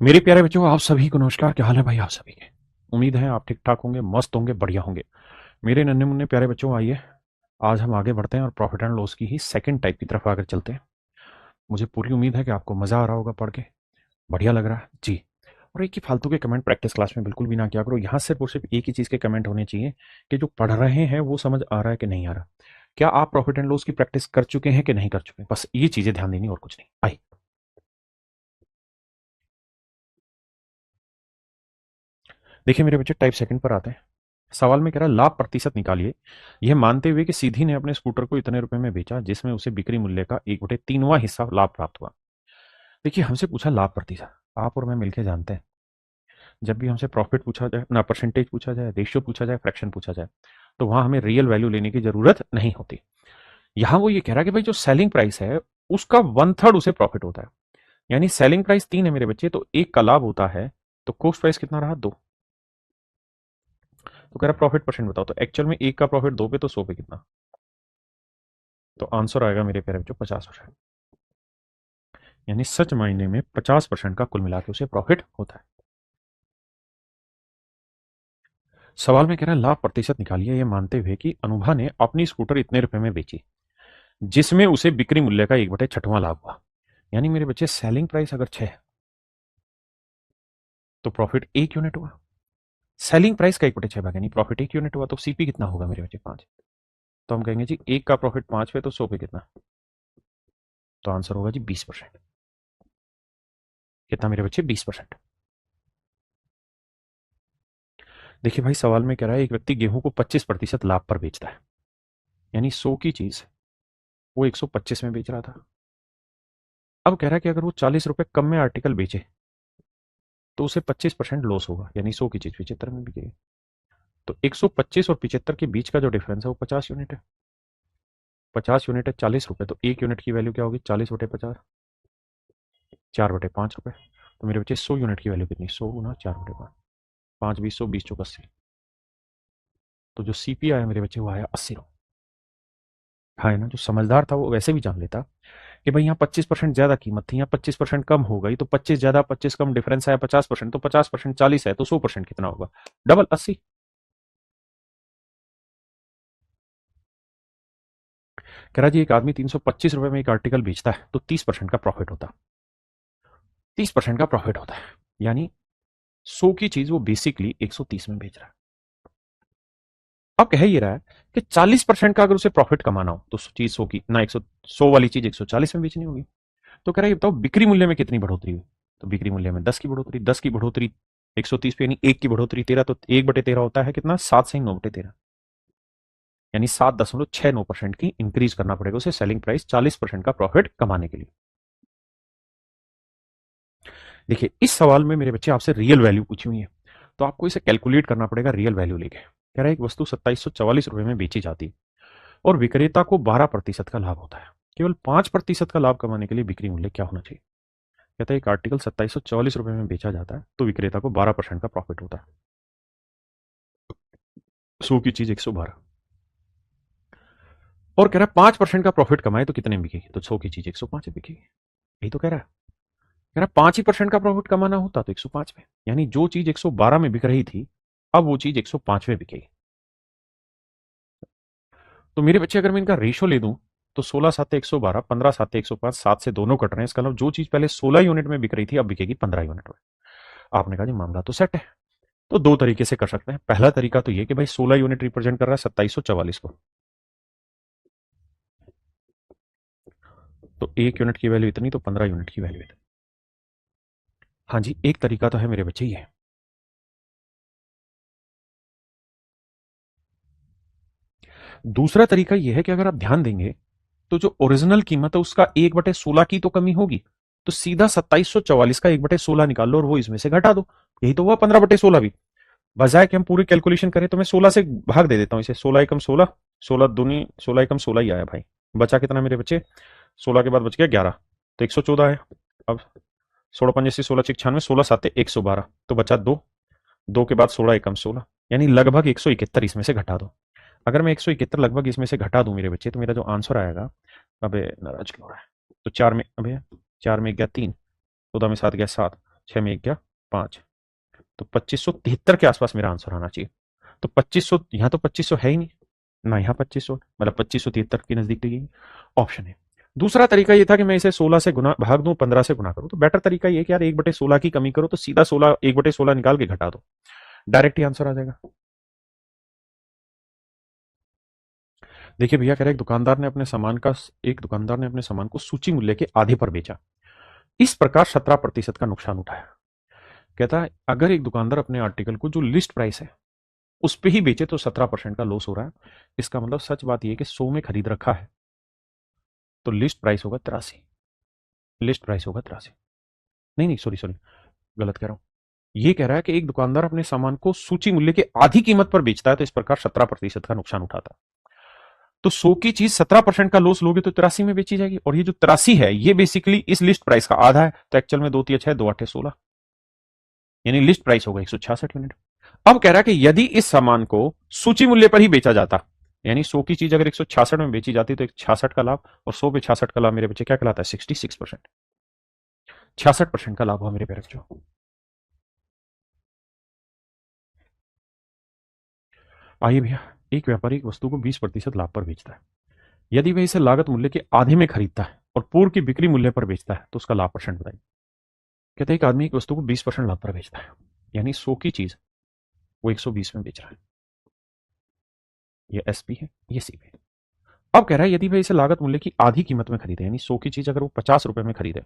मेरे प्यारे बच्चों, आप सभी को नमस्कार। क्या हाल है भाई आप सभी के? उम्मीद है आप ठीक ठाक होंगे, मस्त होंगे, बढ़िया होंगे। मेरे नन्हे मुन्ने प्यारे बच्चों, आइए आज हम आगे बढ़ते हैं और प्रॉफिट एंड लॉस की ही सेकंड टाइप की तरफ आकर चलते हैं। मुझे पूरी उम्मीद है कि आपको मजा आ रहा होगा पढ़ के, बढ़िया लग रहा है जी। और एक ही फालतू के कमेंट प्रैक्टिस क्लास में बिल्कुल भी ना किया करो। यहाँ सिर्फ और सिर्फ एक ही चीज़ के कमेंट होने चाहिए कि जो पढ़ रहे हैं वो समझ आ रहा है कि नहीं आ रहा। क्या आप प्रॉफिट एंड लॉस की प्रैक्टिस कर चुके हैं कि नहीं कर चुके? बस ये चीज़ें ध्यान देनी और कुछ नहीं। आइए देखिए मेरे बच्चे, टाइप सेकंड पर आते हैं। सवाल में कह रहा है लाभ प्रतिशत निकालिए, यह मानते हुए कि सीधी ने अपने स्कूटर को इतने रुपए में बेचा जिसमें उसे बिक्री मूल्य का 1/3वां हिस्सा लाभ प्राप्त हुआ। देखिए हमसे पूछा लाभ प्रतिशत। आप और मैं मिलकर जानते हैं, जब भी हमसे प्रॉफिट पूछा जाए ना, परसेंटेज पूछा जाए, रेशियो पूछा जाए, फ्रैक्शन पूछा जाए, तो वहां हमें रियल वैल्यू लेने की जरूरत नहीं होती। यहां वो ये कह रहा है कि भाई जो सेलिंग प्राइस है उसका 1/3 उसे प्रॉफिट होता है। यानी सेलिंग प्राइस 3 है मेरे बच्चे, तो एक का लाभ होता है, तो कॉस्ट प्राइस कितना रहा? 2। तो कह रहा प्रॉफिट परसेंट बताओ, तो एक्चुअल में एक का प्रॉफिट 2 पे, तो 100 पे कितना? तो आंसर आएगा मेरे प्यारे बच्चों 50%। यानी सच मायने में 50% का कुल मिला के उसे प्रॉफिट होता है। सवाल में कह रहा है लाभ प्रतिशत निकालिए, ये मानते हुए कि अनुभा ने अपनी स्कूटर इतने रुपए में बेची जिसमें उसे बिक्री मूल्य का 1/6वां लाभ हुआ। यानी मेरे बच्चे सेलिंग प्राइस अगर 6 तो प्रॉफिट 1 यूनिट हुआ। सेलिंग प्राइस का 1/6 भाग यानी प्रॉफिट 1 यूनिट हुआ, तो सीपी कितना होगा मेरे बच्चे? 5। तो हम कहेंगे जी एक का प्रॉफिट 5 पे, तो 100 पे कितना? तो आंसर होगा जी 20%। कितना मेरे बच्चे? 20%। देखिए भाई सवाल में कह रहा है एक व्यक्ति गेहूं को 25% लाभ पर बेचता है। यानी 100 की चीज वो 125 में बेच रहा था। अब कह रहा है कि अगर वो 40 रुपए कम में आर्टिकल बेचे तो उसे 25% लॉस होगा। यानी 100 की चीज 75 में बिकेगी। तो 125 और 75 के बीच का जो डिफरेंस है वो 50 यूनिट है। 50 यूनिट है 40 रुपए, तो एक यूनिट की वैल्यू क्या होगी? 40/50, 4/5 रुपए। तो मेरे बच्चे 100 यूनिट की वैल्यू कितनी? 100 गुना 4/5, 5 20 100 20 80। तो जो सीपी आया मेरे बच्चे वो आया 80 रुपये। हाँ है ना, जो समझदार था वो वैसे भी जान लेता कि भाई यहाँ 25% ज्यादा कीमत थी, यहाँ 25% कम हो गई, तो 25 ज्यादा 25 कम डिफरेंस आया 50%, तो 50% 40 है, तो 100% कितना होगा? डबल 80। कह रहा जी एक आदमी 325 रुपए में एक आर्टिकल बेचता है तो 30% का प्रॉफिट होता है। 30% का प्रॉफिट होता है, यानी 100 की चीज वो बेसिकली 130 में बेच रहा है। अब कह ये रहा है कि 40% का अगर उसे प्रॉफिट कमाना हो तो चीज 100 की ना 100 वाली चीज 140 में बेचनी होगी। तो कह रहा है ये बताओ बिक्री मूल्य में कितनी बढ़ोतरी हुई? तो बिक्री मूल्य में 10 की बढ़ोतरी, 10 की बढ़ोतरी 130 पे, यानी एक की बढ़ोतरी 13, तो 1/13 होता है कितना? 7 से 9/13। यानी 7.69% की इंक्रीज करना पड़ेगा उसे सेलिंग प्राइस 40% का प्रॉफिट कमाने के लिए। देखिए इस सवाल में मेरे बच्चे आपसे रियल वैल्यू पूछी हुई है, तो आपको इसे कैलकुलेट करना पड़ेगा रियल वैल्यू लेके। कह रहा है एक वस्तु 2744 रुपए में बेची जाती है और विक्रेता को 12% का लाभ होता है। केवल 5% का लाभ कमाने के लिए बिक्री मूल्य क्या होना चाहिए? कहता है एक आर्टिकल 2744 रुपए में बेचा जाता है तो विक्रेता को 12% का प्रॉफिट होता है। 100 की चीज 112, और कह रहा है 5% का प्रॉफिट कमाए तो कितने में बिकेगी? तो 100 की चीज 105 में बिकेगी। यही तो कह रहा है। कह रहा 5% का प्रॉफिट कमाना होता तो 105 में, यानी जो चीज 112 में बिक रही थी अब वो चीज 105 में बिकेगी। तो मेरे बच्चे अगर मैं इनका रेशो ले दूं तो 16 साते 112, 15 साते 105, 7 से दोनों कट रहे हैं। इसका मतलब जो चीज पहले 16 यूनिट में बिक रही थी अब बिकेगी 15 यूनिट में। आपने कहा जी मामला तो सेट है। तो दो तरीके से कर सकते हैं। पहला तरीका तो ये कि भाई 16 यूनिट रिप्रेजेंट कर रहा है 2744 को, तो एक यूनिट की वैल्यू इतनी, तो 15 यूनिट की वैल्यू इतनी। हाँ जी, एक तरीका तो है मेरे बच्चे ये। दूसरा तरीका यह है कि अगर आप ध्यान देंगे तो जो ओरिजिनल कीमत है उसका 1/16 की तो कमी होगी, तो सीधा 2744 का 1/16 निकाल लो और वो इसमें से घटा दो। यही तो हुआ 15/16 भी। बजाय कि हम पूरी कैलकुलेशन करें तो मैं 16 से भाग दे देता हूं इसे। 16 एकम 16, 16 दूनी 16 एकम 16 ही आया भाई। बचा कितना मेरे बच्चे? 16 के बाद बच गया 11, तो 114 है। अब 16 × 5 = 16 × 6 = 96, 16 7 112, तो बचा 2, 2 के बाद 16 एकम 16, यानी लगभग 171 इसमें से घटा दो। अगर मैं 171 लगभग इसमें से घटा दूं मेरे बच्चे, तो मेरा जो आंसर आएगा, अबे नाराज क्यों हो रहा है? तो 4 में, अबे 4 में गया 3, 14 में 7 गया 7, 6 में 1 गया 5, तो 2573 के आसपास मेरा आंसर आना चाहिए। तो 2500, यहाँ तो 2500 है ही नहीं ना, यहाँ 2500 मतलब 2573 के नजदीक तो यही ऑप्शन है। दूसरा तरीका ये था कि मैं इसे 16 से गुना भाग दूं, 15 से गुना करूं। तो बेटर तरीका ये कि यार 1/16 की कमी करो, तो सीधा 16 1/16 निकाल के घटा दो, डायरेक्ट ही आंसर आ जाएगा। देखिए भैया, कह रहे एक दुकानदार ने अपने सामान को सूची मूल्य के आधे पर बेचा, इस प्रकार 17% का नुकसान उठाया। कहता है अगर एक दुकानदार अपने आर्टिकल को जो लिस्ट प्राइस है उस पे ही बेचे तो 17% का लॉस हो रहा है। इसका मतलब सच बात यह है कि 100 में खरीद रखा है तो लिस्ट प्राइस होगा 83, लिस्ट प्राइस होगा 83। नहीं नहीं, सॉरी सॉरी, गलत कह रहा हूं। ये कह रहा है कि एक दुकानदार अपने सामान को सूची मूल्य के आधी कीमत पर बेचता है तो इस प्रकार 17% का नुकसान उठाता है। तो 100 की चीज 17% का लॉस लोगे तो 83 में बेची जाएगी, और ये जो 83 है ये बेसिकली इस लिस्ट प्राइस का आधा है। तो एक्चुअल में 2×3=6, 2×8=16, यानी लिस्ट प्राइस होगा 166 यूनिट। अब कह रहा है कि यदि इस सामान को सूची मूल्य पर ही बेचा जाता, यानी 100 की चीज अगर 166 में बेची जाती तो 66 का लाभ, और 100 पे 66 का लाभ मेरे बच्चे क्या कहलाता है? 66%। 66% का लाभ हुआ मेरे पेरेंट बच्चों। आइए भैया, एक व्यापारी एक वस्तु को 20% लाभ पर बेचता है। यदि वह इसे लागत मूल्य के आधे में खरीदता है और पूर्व की बिक्री मूल्य पर बेचता है तो उसका लाभ परसेंट बताइए। कहते हैं एक आदमी एक वस्तु को 20% लाभ पर बेचता है, यानी 100 की चीज वो 120 में बेच रहा है। ये एसपी है, ये सीपी है। अब कह रहा है यदि वह इसे लागत मूल्य की आधी कीमत में खरीदे, यानी 100 की चीज अगर वो 50 रुपए में खरीदे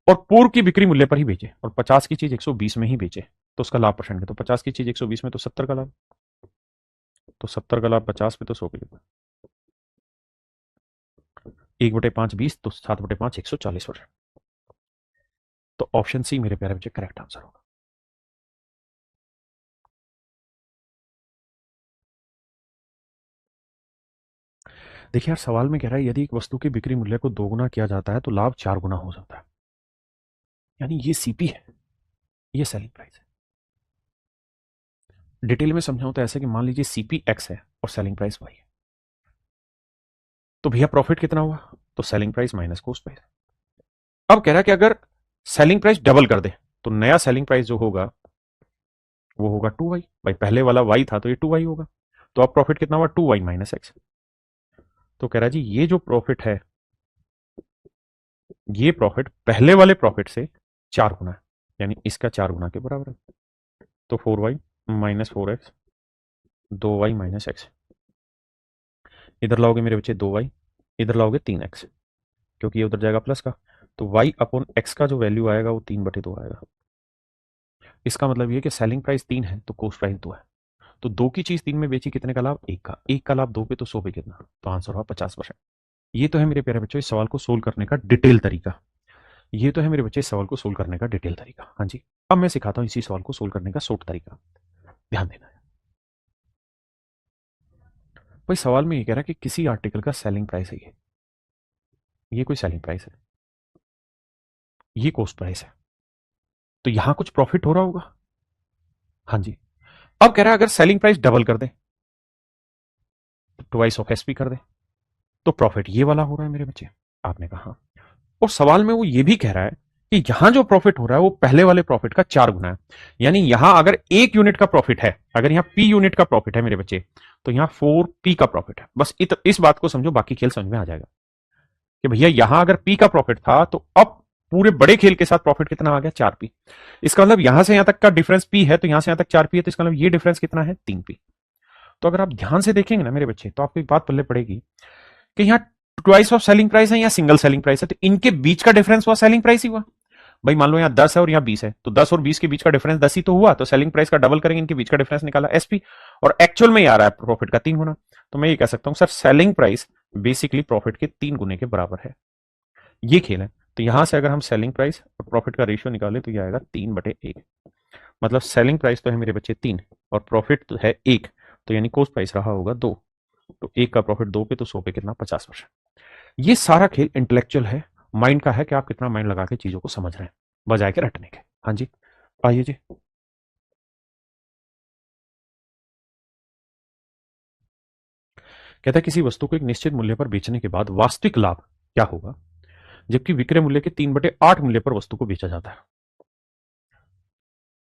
और पूर्व की बिक्री मूल्य पर ही बेचे, और 50 की चीज 120 में ही बेचे, तो उसका लाभ परसेंट है। तो 50 की चीज 120 में तो 70 का लाभ, तो 70 का लाभ 50 पे तो 100 पे कितना, 1/5 20, तो 7/5 140%। तो ऑप्शन सी मेरे प्यारे बच्चे करेक्ट आंसर होगा। देखिए यार, सवाल में कह रहा है यदि एक वस्तु के बिक्री मूल्य को 2 गुना किया जाता है तो लाभ 4 गुना हो जाता है, यानी ये सीपी है, ये सेलिंग प्राइस है। डिटेल में समझाऊं तो ऐसे कि मान लीजिए सीपी एक्स है और सेलिंग प्राइस वाई है, तो भैया प्रॉफिट कितना हुआ? तो selling price minus cost price. अब कह रहा है कि अगर सेलिंग प्राइस डबल कर दे तो नया सेलिंग प्राइस जो होगा वो होगा 2y। भाई पहले वाला y था तो ये 2y होगा, तो अब प्रॉफिट कितना हुआ? 2y minus x. तो कह रहा है जी ये जो प्रॉफिट है, ये प्रॉफिट पहले वाले प्रॉफिट से 4 गुना है, यानी इसका 4 गुना के बराबर है। तो 4y minus 4x, 2y minus x. इधर लाओगे मेरे बच्चे 2y, इधर लाओगे 3x, क्योंकि ये उधर जाएगा प्लस का, तो y अपॉन x का जो वैल्यू आएगा वो 3/2 आएगा। इसका मतलब ये कि सेलिंग प्राइस 3 है तो कॉस्ट प्राइस 2 है। तो 2 की चीज 3 में बेची, कितने का लाभ? 1 का। 1 का लाभ 2 पे तो 100 पे कितना, तो आंसर हुआ 50%। ये तो है मेरे प्यारे बच्चों इस सवाल को सोल्व करने का डिटेल तरीका। ये तो है मेरे बच्चे इस सवाल को सोल्व करने का डिटेल तरीका। हाँ जी, अब मैं सिखाता हूँ इसी सवाल को सोल्व करने का शॉर्ट तरीका। ध्यान देना है भाई, सवाल में ये कह रहा है कि किसी आर्टिकल का सेलिंग प्राइस है, ये कोई सेलिंग प्राइस है, ये कॉस्ट प्राइस है, तो यहां कुछ प्रॉफिट हो रहा होगा। हाँ जी। अब कह रहा है अगर सेलिंग प्राइस डबल कर दे, ट्वाइस ऑफ एसपी कर दे, तो प्रॉफिट ये वाला हो रहा है मेरे बच्चे। आपने कहा, और सवाल में वो ये भी कह रहा है कि यहां जो प्रॉफिट हो रहा है वो पहले वाले प्रॉफिट का 4 गुना है। यानी यहां अगर 1 यूनिट का प्रॉफिट है, अगर यहां पी यूनिट का प्रॉफिट है मेरे बच्चे, तो यहां 4p का प्रॉफिट है। बस इस बात को समझो, बाकी खेल समझ में आ जाएगा कि भैया यहां अगर p का प्रॉफिट था तो अब पूरे बड़े खेल के साथ प्रॉफिट कितना आ गया? 4p। इसका मतलब यहां से यहां तक का डिफरेंस p है, तो यहां से यहां तक 4p है, तो इसका मतलब ये डिफरेंस कितना है? 3p। तो अगर आप ध्यान से देखेंगे ना मेरे बच्चे, तो आपको एक बात पल्ले पड़ेगी कि यहाँ ट्वाइस ऑफ सेलिंग प्राइस है या सिंगल सेलिंग प्राइस है, तो इनके बीच का डिफरेंस हुआ सेलिंग प्राइस ही हुआ। भाई मान लो यहाँ 10 है और यहाँ 20 है, तो 10 और 20 के बीच का डिफरेंस 10 ही तो हुआ, तो सेलिंग प्राइस का डबल करेंगे, इनके बीच का डिफरेंस निकाला एसपी, और एक्चुअल में ही आ रहा है प्रॉफिट का 3 गुना। तो मैं ये कह सकता हूं sir selling price basically profit के 3 गुने के बराबर है। ये खेल है। तो यहां से अगर हम सेलिंग प्राइस और प्रॉफिट का रेशियो निकाले तो ये आएगा 3/1। मतलब सेलिंग प्राइस तो है मेरे बच्चे 3 और प्रॉफिट तो है 1, तो यानी कॉस्ट प्राइस रहा होगा 2। तो 1 का प्रॉफिट 2 पे तो 100 पे कितना? 50%। ये सारा खेल इंटेलेक्चुअल है, माइंड का है कि आप कितना माइंड लगा के चीजों को समझ रहे हैं बजाय के रटने के। हाँ जी, आइए जी। कहता है किसी वस्तु को एक निश्चित मूल्य पर बेचने के बाद वास्तविक लाभ क्या होगा जबकि विक्रय मूल्य के 3/8 मूल्य पर वस्तु को बेचा जाता है।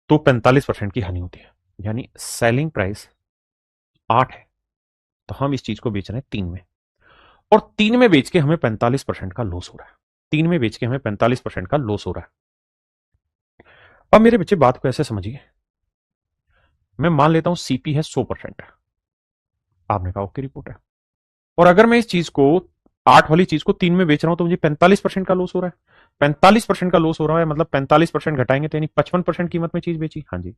तो 45% की हानि होती है। यानी सेलिंग प्राइस 8 है, तो हम इस चीज को बेच रहे हैं 3 में, और 3 में बेच के हमें 45% का लॉस हो रहा है। 3 में बेच के हमें 45% का लॉस हो रहा है। अब मेरे बच्चे बात को ऐसे समझिए, मैं मान लेता हूं सीपी है 100%, आपने कहा ओके रिपोर्ट है, और अगर मैं इस चीज को 8 वाली चीज को 3 में बेच रहा हूं तो मुझे 45% का लॉस हो रहा है। 45% का लॉस हो रहा है, मतलब 45% घटाएंगे तो यानी 55% कीमत में चीज बेची। हाँ जी,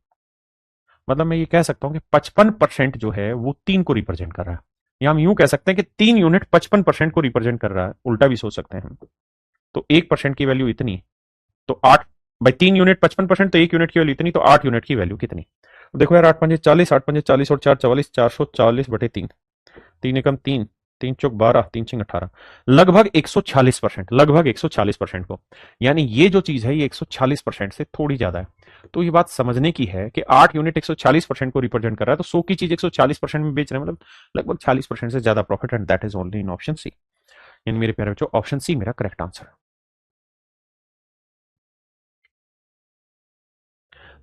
मतलब मैं ये कह सकता हूं कि 55% जो है वो 3 को रिप्रेजेंट कर रहा है, या हम यूं कह सकते हैं कि 3 यूनिट 55% को रिप्रेजेंट कर रहा है। उल्टा भी सोच सकते हैं हम। तो 1% की वैल्यू इतनी, तो 8 भाई 3 यूनिट 55%, तो 1 यूनिट की वैल्यू इतनी, तो 8 यूनिट की वैल्यू कितनी। तो देखो यार, 8 पंजे 40, 8 पंजे 40 और 4 44, 440/3, 3 एकम 3, 3 चौक 12, 3 छिंग 18, लगभग 146%, लगभग 146% को। यानी ये जो चीज है ये 146% से थोड़ी ज्यादा है। तो ये बात समझने की है कि 8 यूनिट 146% को रिप्रेजेंट कर रहा है, तो 100 की चीज 140% में बेच रहे हैं, मतलब लगभग 40% से ज्यादा profit, and that is only in option C. यानी मेरे प्यारे बच्चों, ऑप्शन सी मेरा करेक्ट आंसर है।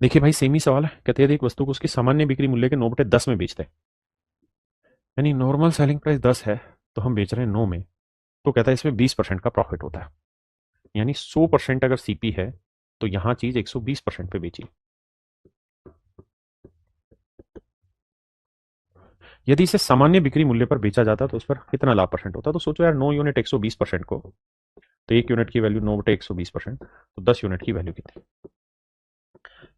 देखिए भाई, सेम ही सवाल है। कहते हैं एक वस्तु को उसकी सामान्य बिक्री मूल्य के 9/10 में बेचते हैं, यानी नॉर्मल सेलिंग प्राइस 10 है, तो हम बेच रहे हैं 9 में, तो कहता है इसमें 20% का प्रॉफिट होता है। यानी 100% अगर सीपी है तो यहां चीज 120% पे बेची। यदि इसे सामान्य बिक्री मूल्य पर बेचा जाता तो उस पर कितना लाभ परसेंट होता। तो सोचो यार, 9 यूनिट 120% को, तो 1 यूनिट की वैल्यू 9/120%, तो 10 यूनिट की वैल्यू कितनी।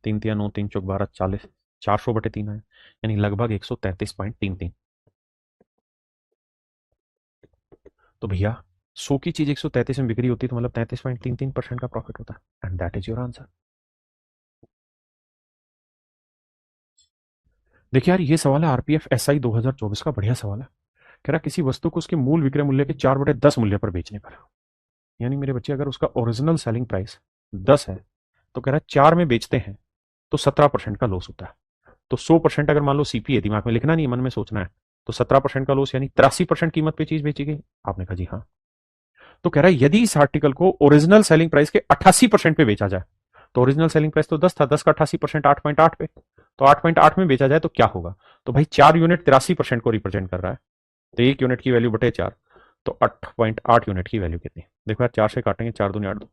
3 तिया 9, 3 चौक 12, 40, 400/3 है, यानी लगभग 133.33। तो भैया 100 की चीज 133 में बिक्री होती है, तो मतलब 33.33% का प्रॉफिट होता है, and that is your answer. देखिए यार, ये सवाल है आरपीएफ एसआई 2024 का, बढ़िया सवाल है। कह रहा किसी वस्तु को उसके मूल विक्रय मूल्य के 4/10 मूल्य पर बेचने पर, यानी मेरे बच्चे अगर उसका ओरिजिनल सेलिंग प्राइस 10 है, तो कह रहा है 4 में बेचते हैं तो 17% का लॉस होता है। तो 100% अगर मान लो सीपी है, दिमाग में लिखना नहीं, मन में सोचना है, तो 17% का लॉस यानी 83% कीमत पे चीज बेची गई। आपने कहा जी हाँ। तो कह रहा है यदि इस आर्टिकल को ओरिजिनल सेलिंग प्राइस के 88% पे बेचा जाए, तो ओरिजिनल सेलिंग प्राइस तो 10 था, 10 का 88% 8.8 पे, तो 8.8 में बेचा जाए तो क्या होगा। तो भाई 4 यूनिट 83% को रिप्रेजेंट कर रहा है, तो 1 यूनिट की वैल्यू बटे 4, तो 8.8 यूनिट की वैल्यू कितनी। देखो यार, 4 से काटेंगे, 4 दूनी 8।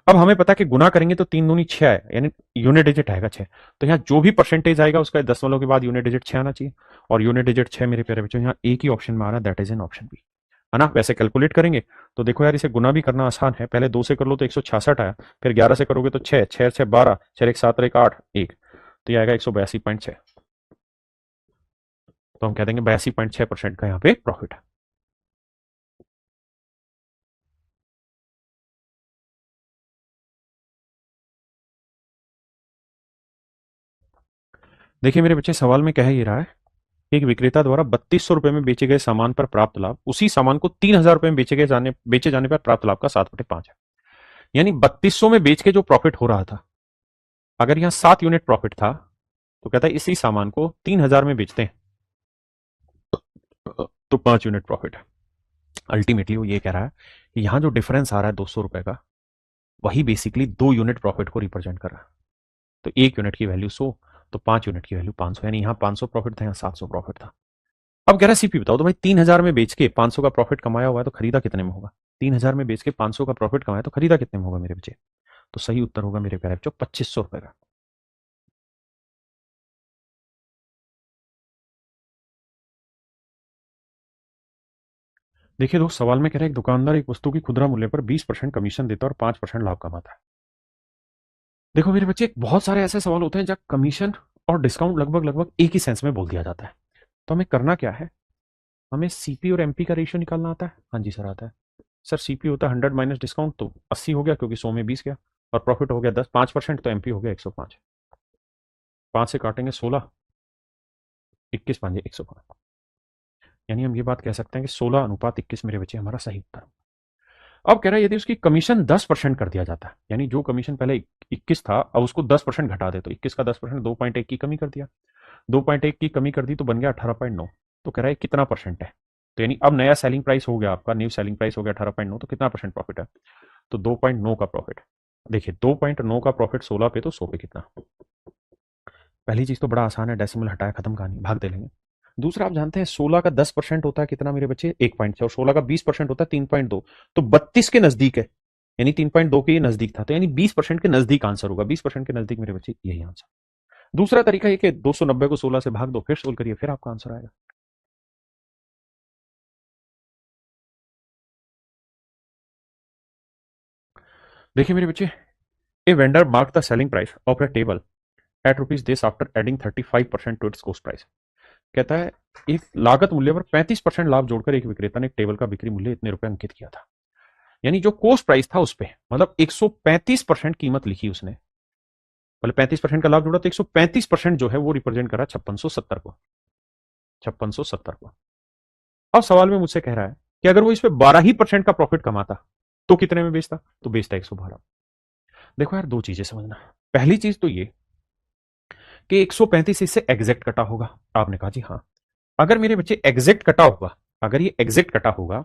अब हमें पता है कि गुना करेंगे तो 3 दूनी 6 है, यानी यूनिट डिजिट आएगा 6। तो यहाँ जो भी परसेंटेज आएगा उसका 10 के बाद यूनिट डिजिट 6 आना चाहिए, और यूनिट डिजिट 6 मेरे प्यारे बच्चों यहाँ एक ही ऑप्शन में आ रहा है, that is in option B, है ना। वैसे कैलकुलेट करेंगे तो देखो यार, इसे गुना भी करना आसान है। पहले 2 से कर लो तो 166 आया, फिर 11 से करोगे तो 6, 6 6 12, 4 1 7 1 8 1, तो ये आएगा 182.6। तो हम कह देंगे 82.6% का यहाँ पे प्रॉफिट है। देखिए मेरे बच्चे, सवाल में कह ही रहा है, एक विक्रेता द्वारा 3200 रुपए में बेचे गए सामान पर प्राप्त लाभ उसी सामान को 3000 रुपए में बेचे जाने पर प्राप्त लाभ का 7/5 है। यानी 3200 में बेच के जो प्रॉफिट हो रहा था, अगर यहां 7 यूनिट प्रॉफिट था, तो कहता है इसी सामान को 3000 में बेचते हैं तो 5 यूनिट प्रॉफिट है। अल्टीमेटली वो ये कह रहा है कि यहां जो डिफरेंस आ रहा है 200 रुपए का, वही बेसिकली 2 यूनिट प्रॉफिट को रिप्रेजेंट कर रहा है। तो 1 यूनिट की वैल्यू 100, तो 5 यूनिट की वैल्यू 500, यानी यहां 500 प्रॉफिट था, यहां 700 प्रॉफिट था। अब कह रहा है सीपी बताओ, तो भाई 3000 में बेच के 500 का प्रॉफिट कमाया हुआ है, तो खरीदा कितने में होगा। 3000 में बेच के 500 का प्रॉफिट कमाया तो खरीदा कितने में होगा मेरे बच्चे। तो सही उत्तर होगा मेरे प्यारे बच्चों 2500 रुपए का। देखिए दोस्त, सवाल में कह रहे हैं एक दुकानदार एक वस्तु की खुदरा मूल्य पर 20% कमीशन देता है और 5% लाभ कमाता है। देखो मेरे बच्चे, बहुत सारे ऐसे सवाल होते हैं जहाँ कमीशन और डिस्काउंट लगभग लगभग एक ही सेंस में बोल दिया जाता है। तो हमें करना क्या है, हमें सीपी और एमपी का रेशियो निकालना आता है। हाँ जी सर, आता है। सर सीपी होता है 100 माइनस डिस्काउंट, तो 80 हो गया, क्योंकि 100 में 20 गया, और प्रॉफिट हो गया 5%, तो एमपी हो गया 105। 5 से काटेंगे 16, 21 5 105, यानी हम ये बात कह सकते हैं कि 16:21 मेरे बच्चे हमारा सही उत्तर। अब कह रहा है यदि उसकी कमीशन 10% कर दिया जाता है, यानी जो कमीशन पहले 21 था, अब उसको 10% घटा दे, तो 21 का 10% 2.1 की कमी कर दिया, 2.1 की कमी कर दी तो बन गया 18.9। तो कह रहा है कितना परसेंट है। तो यानी अब नया सेलिंग प्राइस हो गया, आपका न्यू सेलिंग प्राइस हो गया 18.9, तो कितना परसेंट प्रॉफिट है। तो 2.9 का प्रॉफिट। देखिए 2.9 का प्रॉफिट 16 पे, तो 100 पे कितना, पहली चीज तो बड़ा आसान है, डेसिमल हटाया खत्म कहानी, भाग दे लेंगे। दूसरा, आप जानते हैं 16 का 10% होता है कितना मेरे बच्चे, 1.6, और 16 का 20% होता है 3.2, तो 32 के नजदीक है, यानी 3.2 के नजदीक था, तो यानी 20% के नजदीक आंसर होगा, 20% के नजदीक मेरे बच्चे यही आंसर। दूसरा तरीका ये कि 290 को 16 से भाग दो, फिर सोल्व करिए, फिर आपका आंसर आएगा। देखिए मेरे बच्चे, a vendor mark the selling price of a table at rupees this after adding 35% to its cost price. कहता है एक लागत मूल्य पर 35% लाभ जोड़कर एक विक्रेता ने एक टेबल का बिक्री मूल्य इतने रुपए अंकित किया था, यानी जो कॉस्ट प्राइस था उस पे, मतलब 135% कीमत लिखी उसने, मतलब 35% का लाभ जोड़ा, तो 135% जो है वो रिप्रेजेंट करा 5670 को, 5670 को। अब सवाल में मुझसे कह रहा है कि अगर वो इस पे 12% का प्रॉफिट कमाता तो कितने में बेचता, तो बेचता 112। देखो यार, दो चीजें समझना। पहली चीज तो ये कि 135 इससे एग्जैक्ट कटा होगा। आपने कहा जी हाँ, अगर मेरे बच्चे एग्जैक्ट कटा होगा, अगर ये एग्जैक्ट कटा होगा,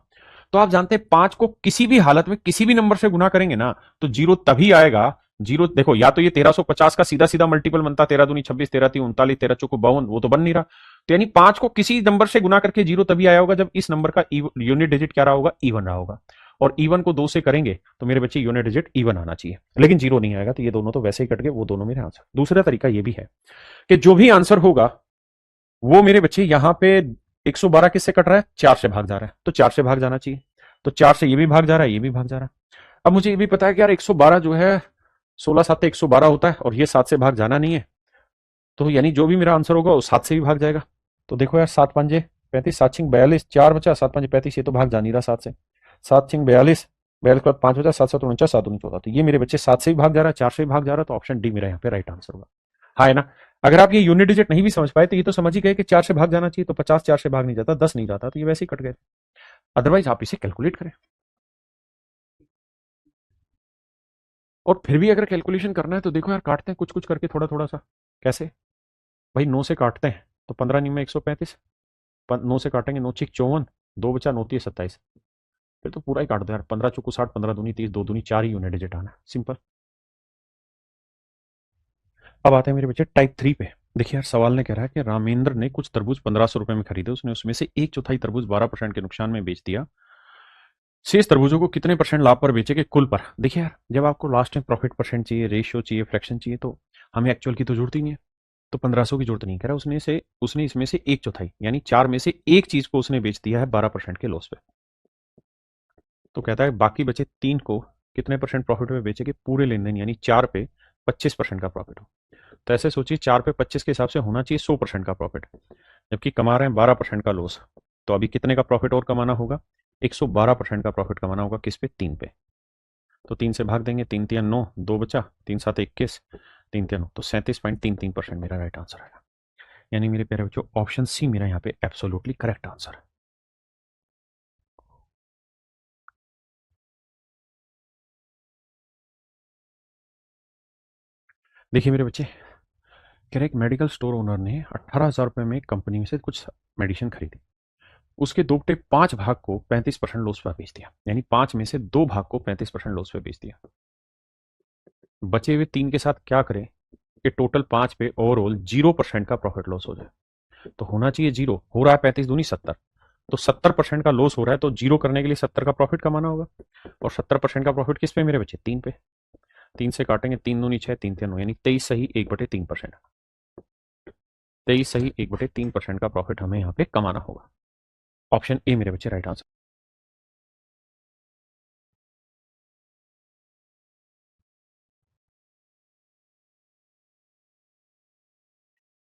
तो आप जानते हैं 5 को किसी भी हालत में किसी भी नंबर से गुना करेंगे ना, तो जीरो तभी आएगा। जीरो देखो, या तो ये 1350 का सीधा सीधा मल्टीपल बनता, 13 दूनी 26, 13 तीन 39, 13 चौको 52, वो तो बन नहीं रहा। तो यानी 5 को किसी नंबर से गुना करके जीरो तभी आया होगा जब इस नंबर का यूनिट डिजिट क्या रहा होगा, इवन रहा होगा। और इवन को 2 से करेंगे तो मेरे बच्चे यूनिट डिजिट इवन आना चाहिए, लेकिन जीरो नहीं आएगा, तो ये दोनों तो वैसे ही कट गए, वो दोनों मेरे आंसर। दूसरा तरीका ये भी है कि जो भी आंसर होगा वो मेरे बच्चे यहां पे 112 किससे कट रहा है, 4 से भाग जा रहा है, तो 4 से भाग जाना चाहिए, तो 4 से ये भी भाग जा रहा है, ये भी भाग जा रहा है। अब मुझे ये भी पता है कि यार 112 जो है 16 7 112 होता है, और ये 7 से भाग जाना नहीं है, तो यानी जो भी मेरा आंसर होगा वो 7 से भी भाग जाएगा। तो देखो यार, 7 पंजे 35, 7 छिंग 42, 4 बचा, 7 पंजे 35, ये तो भाग जा नहीं रहा 7 से, 7 छिंग 42, 42 के बाद 5 बचा, 7 7 49, 7 14, तो ये मेरे बच्चे 7 से भी भाग जा रहा है, 4 से भी भाग जा रहा है, तो ऑप्शन डी मेरा यहाँ पे राइट आंसर होगा। हाँ है ना। अगर आप ये यूनिट डिजिट नहीं भी समझ पाए तो ये तो समझ ही गए कि 4 से भाग जाना चाहिए, तो 50 4 से भाग नहीं जाता, 10 नहीं जाता, तो ये वैसे ही कट गए। अदरवाइज आप इसे कैलकुलेट करें, और फिर भी अगर कैलकुलेशन करना है तो देखो यार, काटते हैं कुछ कुछ करके थोड़ा थोड़ा सा। कैसे भाई, 9 से काटते हैं तो 15 नी में 135, 9 से काटेंगे, 9 छिक 54, 2 बचा, 9 तीस 27, फिर तो पूरा ही काट दो यार, 15 चौको 60, 15 दूनी 30, 2 दूनी 4 ही यूनिट डिजिट आना, सिंपल। अब आते हैं मेरे बच्चे टाइप 3 पे। देखिए यार, सवाल ने कह रहा है कि रामेंद्र ने कुछ तरबूज 1500 रुपए में खरीदे, उसने उसमें से एक चौथाई तरबूज 12% के नुकसान में बेच दिया, शेष तरबूजों को कितने परसेंट लाभ पर बेचे के कुल पर। देखिए यार, जब आपको लास्ट में प्रॉफिट परसेंट चाहिए, रेशियो चाहिए, फ्रैक्शन चाहिए, तो हमें एक्चुअल की तो जरूरत ही नहीं है, तो 1500 की जरूरत नहीं। कह रहा उसने इसमें से एक चौथाई यानी 4 में से एक चीज को उसने बेच दिया है 12% के लॉस पे, तो कहता है बाकी बचे 3 को कितने परसेंट प्रॉफिट में बेचे के पूरे लेन देन, यानी 4 पे 25% का प्रॉफिट हो। तो ऐसे सोचिए, 4 पे 25 के हिसाब से होना चाहिए 100% का प्रॉफिट, जबकि कमा रहे हैं 12% का लॉस, तो अभी कितने का प्रॉफिट और कमाना होगा, 112% का प्रॉफिट कमाना होगा, किस पे, 3 पे। तो 3 से भाग देंगे, 3 3 9, 2 बचा, 3 7 21, 3 3 9, तो 37.33% मेरा राइट आंसर है। यानी मेरे प्यारे बच्चों, ऑप्शन सी मेरा यहाँ पे एब्सोल्युटली करेक्ट आंसर है। देखिए मेरे बच्चे, कह रहे एक मेडिकल स्टोर ओनर ने 18,000 रुपये में कंपनी में से कुछ मेडिसिन खरीदी, उसके दो बटे 5 भाग को 35% लॉस पर बेच दिया, यानी 5 में से 2 भाग को 35% लॉस पे बेच दिया। बचे हुए 3 के साथ क्या करें कि टोटल 5 पे ओवरऑल 0% का प्रॉफिट लॉस हो जाए। तो होना चाहिए जीरो, हो रहा है 35 दूनी 70, तो 70% का लॉस हो रहा है, तो जीरो करने के लिए 70 का प्रॉफिट कमाना होगा, और 70% का प्रॉफिट किस पे मेरे बच्चे, 3 पे। 3 से काटेंगे, 3 दूनी 6, 3 3 9, यानी 23 सही 1/3%, 23 सही 1/3% का प्रॉफिट हमें यहाँ पे कमाना होगा। ऑप्शन ए मेरे बच्चे राइट आंसर।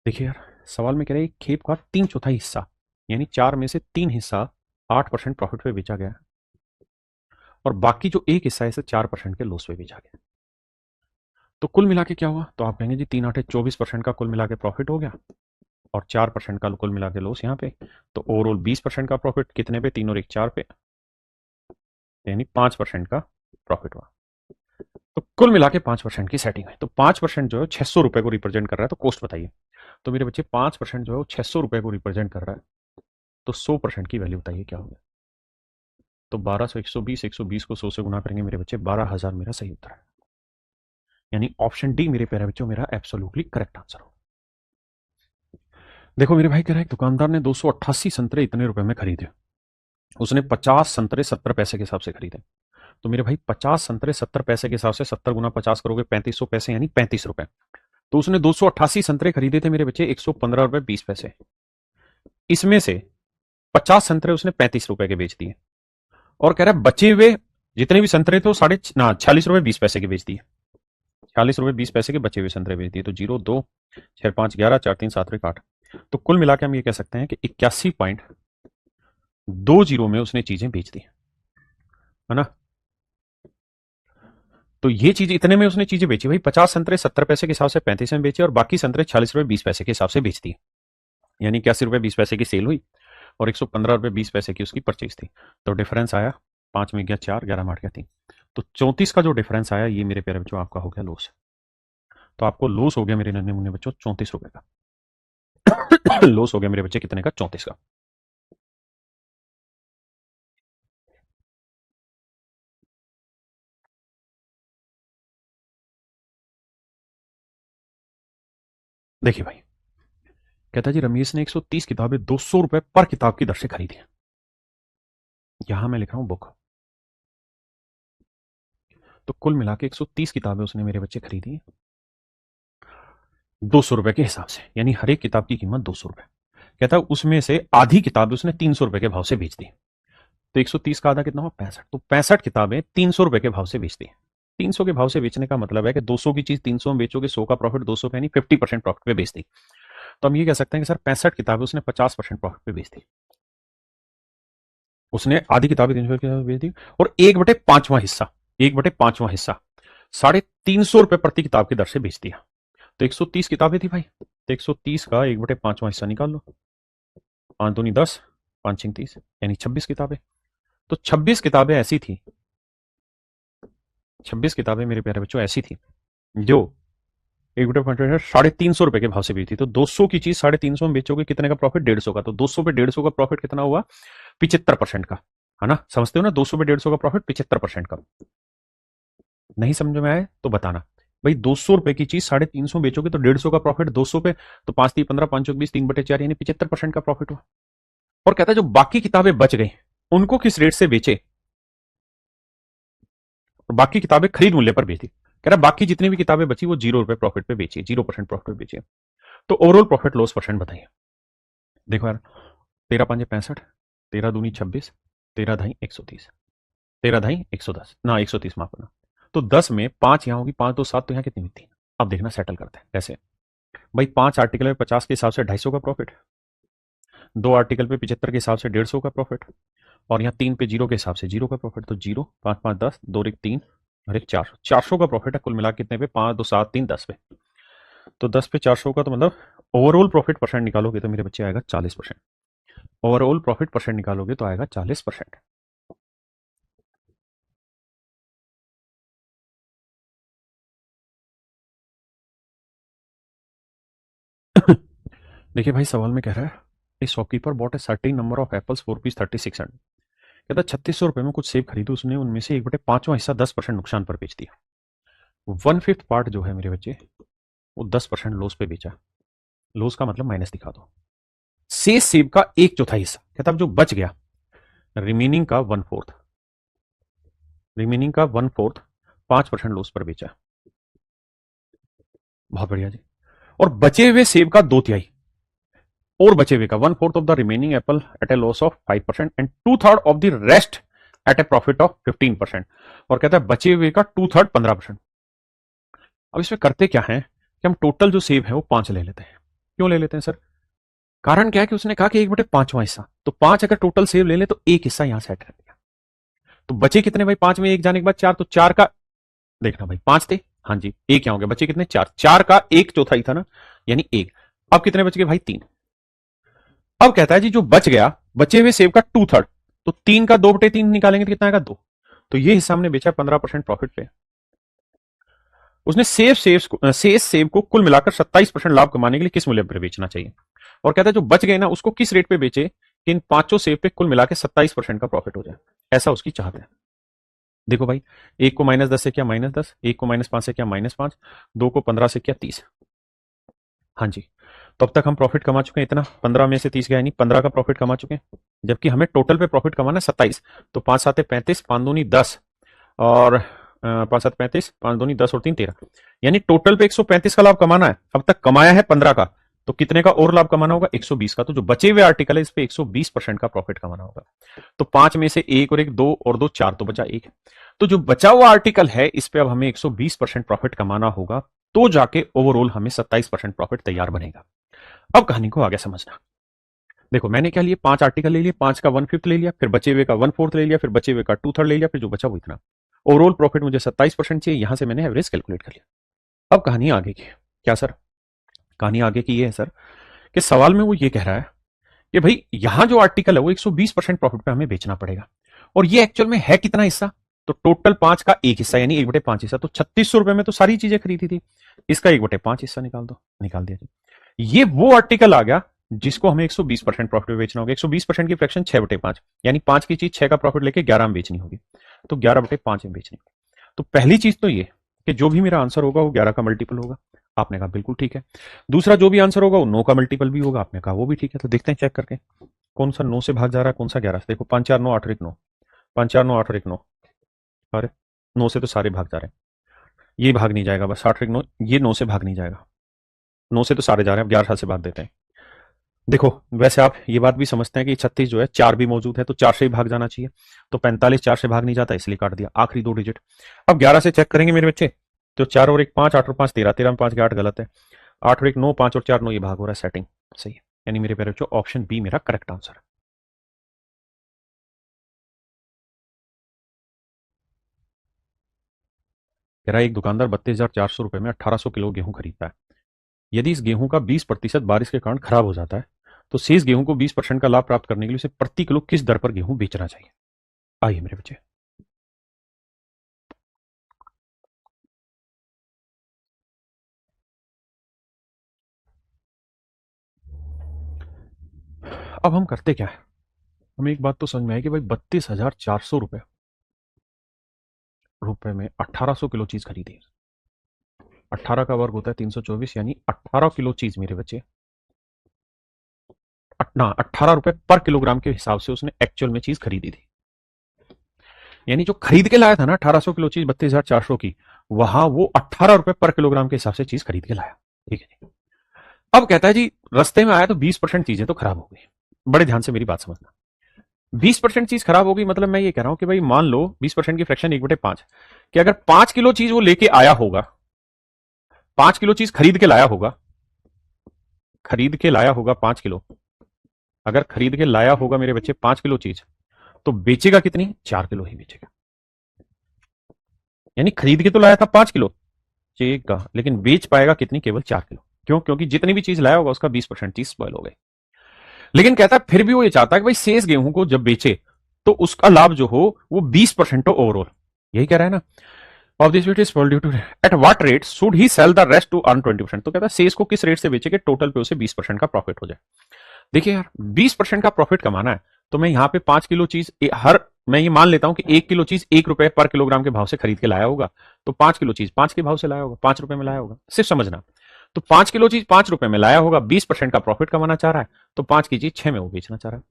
देखिए यार, सवाल में कह रहे हैं खेप का 3/4 हिस्सा, यानी 4 में से 3 हिस्सा 8% प्रॉफिट पे बेचा गया, और बाकी जो एक हिस्सा है इसे 4% के लॉस पे बेचा गया। तो कुल मिला के क्या हुआ, तो आप कहेंगे जी 3 8 24% का कुल मिला के प्रॉफिट हो गया, और 4% का कुल मिला के लॉस यहाँ पे, तो ओवरऑल 20% का प्रॉफिट कितने पे, 3 और 1 4 पे, यानी 5% का प्रॉफिट हुआ। तो कुल मिला के 5% की सेटिंग है, तो 5% जो है 600 रुपए को रिप्रेजेंट कर रहा है, तो कॉस्ट बताइए। तो मेरे बच्चे 5% जो है वो 600 रुपए को रिप्रेजेंट कर रहा है, तो 100% की वैल्यू बताइए क्या होगा। तो 1200, 120, 120 को 100 से गुना करेंगे मेरे बच्चे, 12,000 मेरा सही उत्तर है। यानी ऑप्शन डी मेरे प्यारे बच्चों मेरा एब्सोल्युटली करेक्ट आंसर हो। देखो मेरे भाई, कह रहा है दुकानदार ने 288 संतरे इतने रुपए में खरीदे। उसने 50 संतरे 70 पैसे के हिसाब से खरीदे। तो मेरे भाई 50 संतरे 70 पैसे के हिसाब से 70 गुना 50 करोगे 3500 पैसे यानी 35 रुपए। तो उसने 288 संतरे खरीदे थे मेरे बच्चे 115 रुपए 20 पैसे। इसमें से 50 संतरे उसने 35 रुपए के बेच दिए और कह रहा है बचे हुए जितने भी संतरे थे वो 46 रुपए 20 पैसे के बेच दिए। 46 रुपए 20 पैसे के बचे हुए संतरे बेच दिए। तो 0 2 6 5 11 4 3 7 1 8। तो कुल मिला के हम ये कह सकते हैं कि 81.20 में उसने चीजें बेच दी, है ना। तो ये चीज इतने में उसने चीजें बेची भाई। 50 संतरे 70 पैसे के हिसाब से 35 में बेचे और बाकी संतरे 46 रुपए 20 पैसे के हिसाब से बेच दिए। यानी 81 रुपए 20 पैसे की सेल हुई और 115 रुपए 20 पैसे की उसकी परचेज थी। तो डिफरेंस आया 5 में गया 4, 11 में 8 गया 3। तो 34 का जो डिफरेंस आया ये मेरे प्यारे बच्चों आपका हो गया लॉस। तो आपको लॉस हो गया मेरे नन्हे मुन्ने बच्चों 34 रुपए का। लॉस हो गया मेरे बच्चे कितने का? 34 का। देखिए भाई, कहता जी रमेश ने 130 किताबें 200 रुपए पर किताब की दर से खरीदी। यहां मैं लिख रहा हूं बुक। तो कुल मिला के 130 किताबें उसने मेरे बच्चे खरीदी 200 रुपए के हिसाब से, यानी हर एक किताब की कीमत 200 रुपए। कहता है उसमें से आधी किताब उसने 300 रुपए के भाव से बेच दी। तो 130 का आधा कितना हुआ? 65। तो 65 किताबें 300 रुपए के भाव से बेच दी। 300 के भाव से बेचने का मतलब है कि 200 की चीज 300 में बेचोगे, 100 का प्रॉफिट 200 पे यानी 50% प्रॉफिट पे बेच दी। तो हम ये कह सकते हैं कि सर 65 किताबें उसने 50% प्रॉफिट पे बेच दी। उसने आधी किताबें 300 के बेच दी और 1/5 हिस्सा 350 रुपए प्रति किताब की दर से बेच दिया। तो 130 किताबें थी भाई। तो 130 का 1/5 हिस्सा निकाल लो। 5 दूनी 10, 5 छिंग 30 यानी 26 किताबें। तो 26 किताबें ऐसी थी, 26 किताबें मेरे प्यारे बच्चों ऐसी थी जो 1/5 350 रुपए के भाव से बेची थी। तो 200 की चीज 350 में बेचोगे कितने का प्रॉफिट? 150 का। तो 200 पे 150 का प्रॉफिट कितना हुआ? 75% का, है ना। समझते हो ना? 200 पे 150 का प्रॉफिट 75% का। नहीं समझ में आए तो बताना भाई। 200 रुपए की चीज 350 बेचोगे तो 150 का प्रॉफिट 200 पे। तो 5×3 = 15, 5×4 = 20, 3/4 यानी 75% का प्रॉफिट हुआ। और कहता है जो बाकी किताबें बच गई उनको किस रेट से बेचे? और बाकी किताबें खरीद मूल्य पर बेची। कह रहा बाकी जितनी भी किताबें बची वो 0 रुपए प्रॉफिट पे बेची, 0% प्रॉफिट पे बेची। तो ओवरऑल प्रॉफिट लॉस परसेंट बताइए। देखो यार, 13×5 = 65, 13×2 = 26, 13×2 = 130, 13×2 = 110 ना 130 माफ करना। तो 10 में 5 यहाँ होगी, 5×2 = 7, तो यहाँ कितनी हुई? 3। अब देखना सेटल करते हैं कैसे। भाई 5 आर्टिकल में 50 के हिसाब से 250 का प्रॉफिट, 2 आर्टिकल पे 75 के हिसाब से 150 का प्रॉफिट, और यहाँ 3 पे 0 के हिसाब से 0 का प्रॉफिट। तो 0, 5 5 10, 2 1 3 और 1 400, 400 का प्रॉफिट है कुल मिला कितने पे? 5 2 7 3 10 पे। तो 10 पे 400 का तो मतलब ओवरऑल प्रॉफिट परसेंट निकालोगे तो मेरे बच्चे आएगा 40%। ओवरऑल प्रॉफिट परसेंट निकालोगे तो आएगा 40%। देखिए भाई, सवाल में कह रहा है ए shopkeeper bot a certain number of apples for ₹3600। कहता है 3600 रुपए में कुछ सेब खरीदे उसने, उनमें से 1/5वां हिस्सा 10% नुकसान पर बेच दिया। 1/5 पार्ट जो है मेरे बच्चे वो 10% लॉस पे बेचा। लॉस का मतलब माइनस दिखा दो। शेष सेब का 1/4 हिस्सा, कहता अब जो बच गया रिमेनिंग का 1/4, रिमेनिंग का 1/4 5% लॉस पर बेचा। बहुत बढ़िया जी। और बचे हुए सेब का 2/3 और बचे हुए का 1/4 of the remaining apple at a loss of 5% and 2/3 of the rest at a profit of 15%। और कहता है बचे हुए का 2/3 15%। अब इसमें करते क्या है कि हम टोटल जो सेब है वो 5 ले लेते हैं। क्यों ले लेते हैं सर? कारण क्या है कि उसने कहा कि 1/5वां हिस्सा, तो 5 अगर टोटल सेब ले ले तो एक हिस्सा यहां सेट कर दिया। तो बचे कितने भाई? 5 में 1 जाने के बाद 4, तो 4 का देखना भाई, 5 थे, हाँ जी, एक यहाँ हो गया, बचे कितने? 4, 4 का 1/4 था ना, यानी 1। अब कितने बच गए भाई? 3। अब कहता है जी जो बच गया बचे हुए सेब का 2/3, तो 3 का 2/3 निकालेंगे तो कितना आएगा? 2। तो ये हिस्सा हमने बेचा 15% प्रॉफिट पे। उसने शेष सेब को कुल मिलाकर 27% लाभ कमाने के लिए किस मूल्य पर बेचना चाहिए? और कहता है जो बच गए ना उसको किस रेट पे बेचे कि इन पांचों सेब पे कुल मिलाकर 27% का प्रॉफिट हो जाए, ऐसा उसकी चाहत है। देखो भाई, 1 को -10 से किया -10, 1 को -5 से किया -5, 2 को 15 से किया 30। हाँ जी। तो अब तक हम प्रॉफिट कमा चुके हैं इतना, 15 में से 30 गया, यानी 15 का प्रॉफिट कमा चुके हैं, जबकि हमें टोटल पे प्रॉफिट कमाना है 27। तो 5 7 35, 5 दूनी 10, और 5 7 35, 5 दूनी 10 और 3 13, यानी टोटल पे 135 का लाभ कमाना है। अब तक कमाया है 15 का, तो कितने का और लाभ कमाना होगा? 120 का। तो जो बचे हुए आर्टिकल है इस पे 120% का प्रॉफिट कमाना होगा। तो 5 में से 1 और 1 2 और 2 4, तो बचा 1। तो जो बचा हुआ आर्टिकल है इस पे अब हमें 120% प्रॉफिट कमाना होगा, तो जाके ओवरऑल हमें 27% प्रॉफिट तैयार बनेगा। अब कहानी को आगे समझना। देखो मैंने क्या लिए, 5 आर्टिकल ले लिए, 5 का 1/5 ले लिया, फिर बचे हुए का 1/4 ले लिया, फिर बचे हुए का 2/3 ले लिया, फिर जो बचा वो इतना। ओवरऑल प्रॉफिट मुझे 27% चाहिए, यहां से मैंने एवरेज कैलकुलेट कर लिया। अब कहानी आगे की। क्या सर? कहानी आगे की ये है सर कि सवाल में वो ये कह रहा है कि भाई यहां जो आर्टिकल है वो 120% प्रॉफिट पे हमें बेचना पड़ेगा, और ये एक्चुअल में है कितना हिस्सा? तो टोटल 5 का एक हिस्सा, यानी 1/5 हिस्सा, तो 3600 रुपए में तो सारी चीजें खरीदी थी। इसका 1/5 हिस्सा निकाल दो, निकाल दिया जी। ये वो आर्टिकल आ गया जिसको हमें 120% प्रॉफिट पे बेचना होगा। 120% की फ्रैक्शन 6/5, यानी 5 की चीज 6 का प्रॉफिट लेके 11 में बेचनी होगी, तो 11/5 में बेचनी होगी। तो पहली चीज तो ये कि जो भी मेरा आंसर होगा वो 11 का मल्टीपल होगा। आपने कहा बिल्कुल ठीक है। दूसरा, जो भी आंसर होगा वो 9 का मल्टीपल भी होगा। आपने कहा वो भी ठीक है। तो देखते हैं चेक करके कौन सा 9 से भाग जा रहा है, कौन सा 11 से। देखो 5 4 9 8 और 1 9, 5 4 9 8 और 1 9, अरे 9 से तो सारे भाग जा रहे हैं, ये भाग नहीं जाएगा, बस 8 और 1 9, ये 9 से भाग नहीं जाएगा, 9 से तो सारे जा रहे हैं, अब 11 से भाग देते हैं। देखो वैसे आप ये बात भी समझते हैं कि 36 जो है 4 भी मौजूद है, तो 4 से ही भाग जाना चाहिए। तो 45 4 से भाग नहीं जाता, इसलिए काट दिया। आखिरी 2 डिजिट अब 11 से चेक करेंगे मेरे बच्चे, तो 4 और 1 5, 8 और 5 13, 13 में 5 के 8 गलत है, 8 और 1 9, 5 और 4 9, ये भाग हो रहा है, सेटिंग सही है। यानी मेरे प्यारे बच्चों ऑप्शन बी मेरा करेक्ट आंसर है। कह रहा है एक दुकानदार 32,400 रुपए में 1800 किलो गेहूं खरीदता है। यदि इस गेहूं का 20% बारिश के कारण खराब हो जाता है, तो शेष गेहूं को 20% का लाभ प्राप्त करने के लिए उसे प्रति किलो किस दर पर गेहूं बेचना चाहिए? आइए मेरे बच्चे, अब हम करते क्या है, हमें एक बात तो समझ में आई कि भाई 32,400 रुपए में 1800 किलो चीज खरीदी। 18 का वर्ग होता है 324, यानी 18 किलो चीज मेरे बच्चे, ना 18 रुपए पर किलोग्राम के हिसाब से उसने एक्चुअल में चीज खरीदी थी। यानी जो खरीद के लाया था ना 1800 किलो चीज 32,400 की, वहां वो 18 रुपए पर किलोग्राम के हिसाब से चीज खरीद के लाया। ठीक है जी। अब कहता है जी रास्ते में आया तो 20% चीजें तो खराब हो गई। बड़े ध्यान से मेरी बात समझना, 20% चीज खराब हो गई मतलब मैं ये कह रहा हूं कि भाई मान लो 20% की फ्रैक्शन 1/5, कि अगर 5 किलो चीज वो लेके आया होगा, 5 किलो चीज खरीद के लाया होगा, खरीद के लाया होगा 5 किलो, अगर खरीद के लाया होगा मेरे बच्चे 5 किलो चीज, तो बेचेगा कितनी? 4 किलो ही बेचेगा। यानी खरीद के तो लाया था 5 किलो बेचेगा, लेकिन बेच पाएगा कितनी? केवल 4 किलो। क्यों? क्योंकि जितनी भी चीज लाया होगा उसका 20% चीज स्पॉइल हो गई। लेकिन कहता है फिर भी वो ये चाहता है कि भाई शेष गेहूं को जब बेचे तो उसका लाभ जो हो वो 20% हो ओवरऑल। यही कह रहा है ना। Of this weight is fall due to at what rate should he sell the rest to earn 20%। तो कहता है शेष को किस रेट से बेचे कि टोटल पे उसे 20% का प्रॉफिट हो जाए। देखिए यार 20% का प्रॉफिट कमाना है तो मैं यहाँ पे 5 किलो चीज हर, मैं ये मान लेता हूं कि 1 किलो चीज 1 रुपए पर किलोग्राम के भाव से खरीद के लाया होगा, तो 5 किलो चीज 5 के भाव से लाया होगा, 5 रुपए में लाया होगा, सिर्फ समझना। तो 5 किलो चीज 5 रुपए में लाया होगा, 20% का प्रॉफिट कमाना चाह रहा है, तो 5 की चीज 6 में वो बेचना चाह रहा है।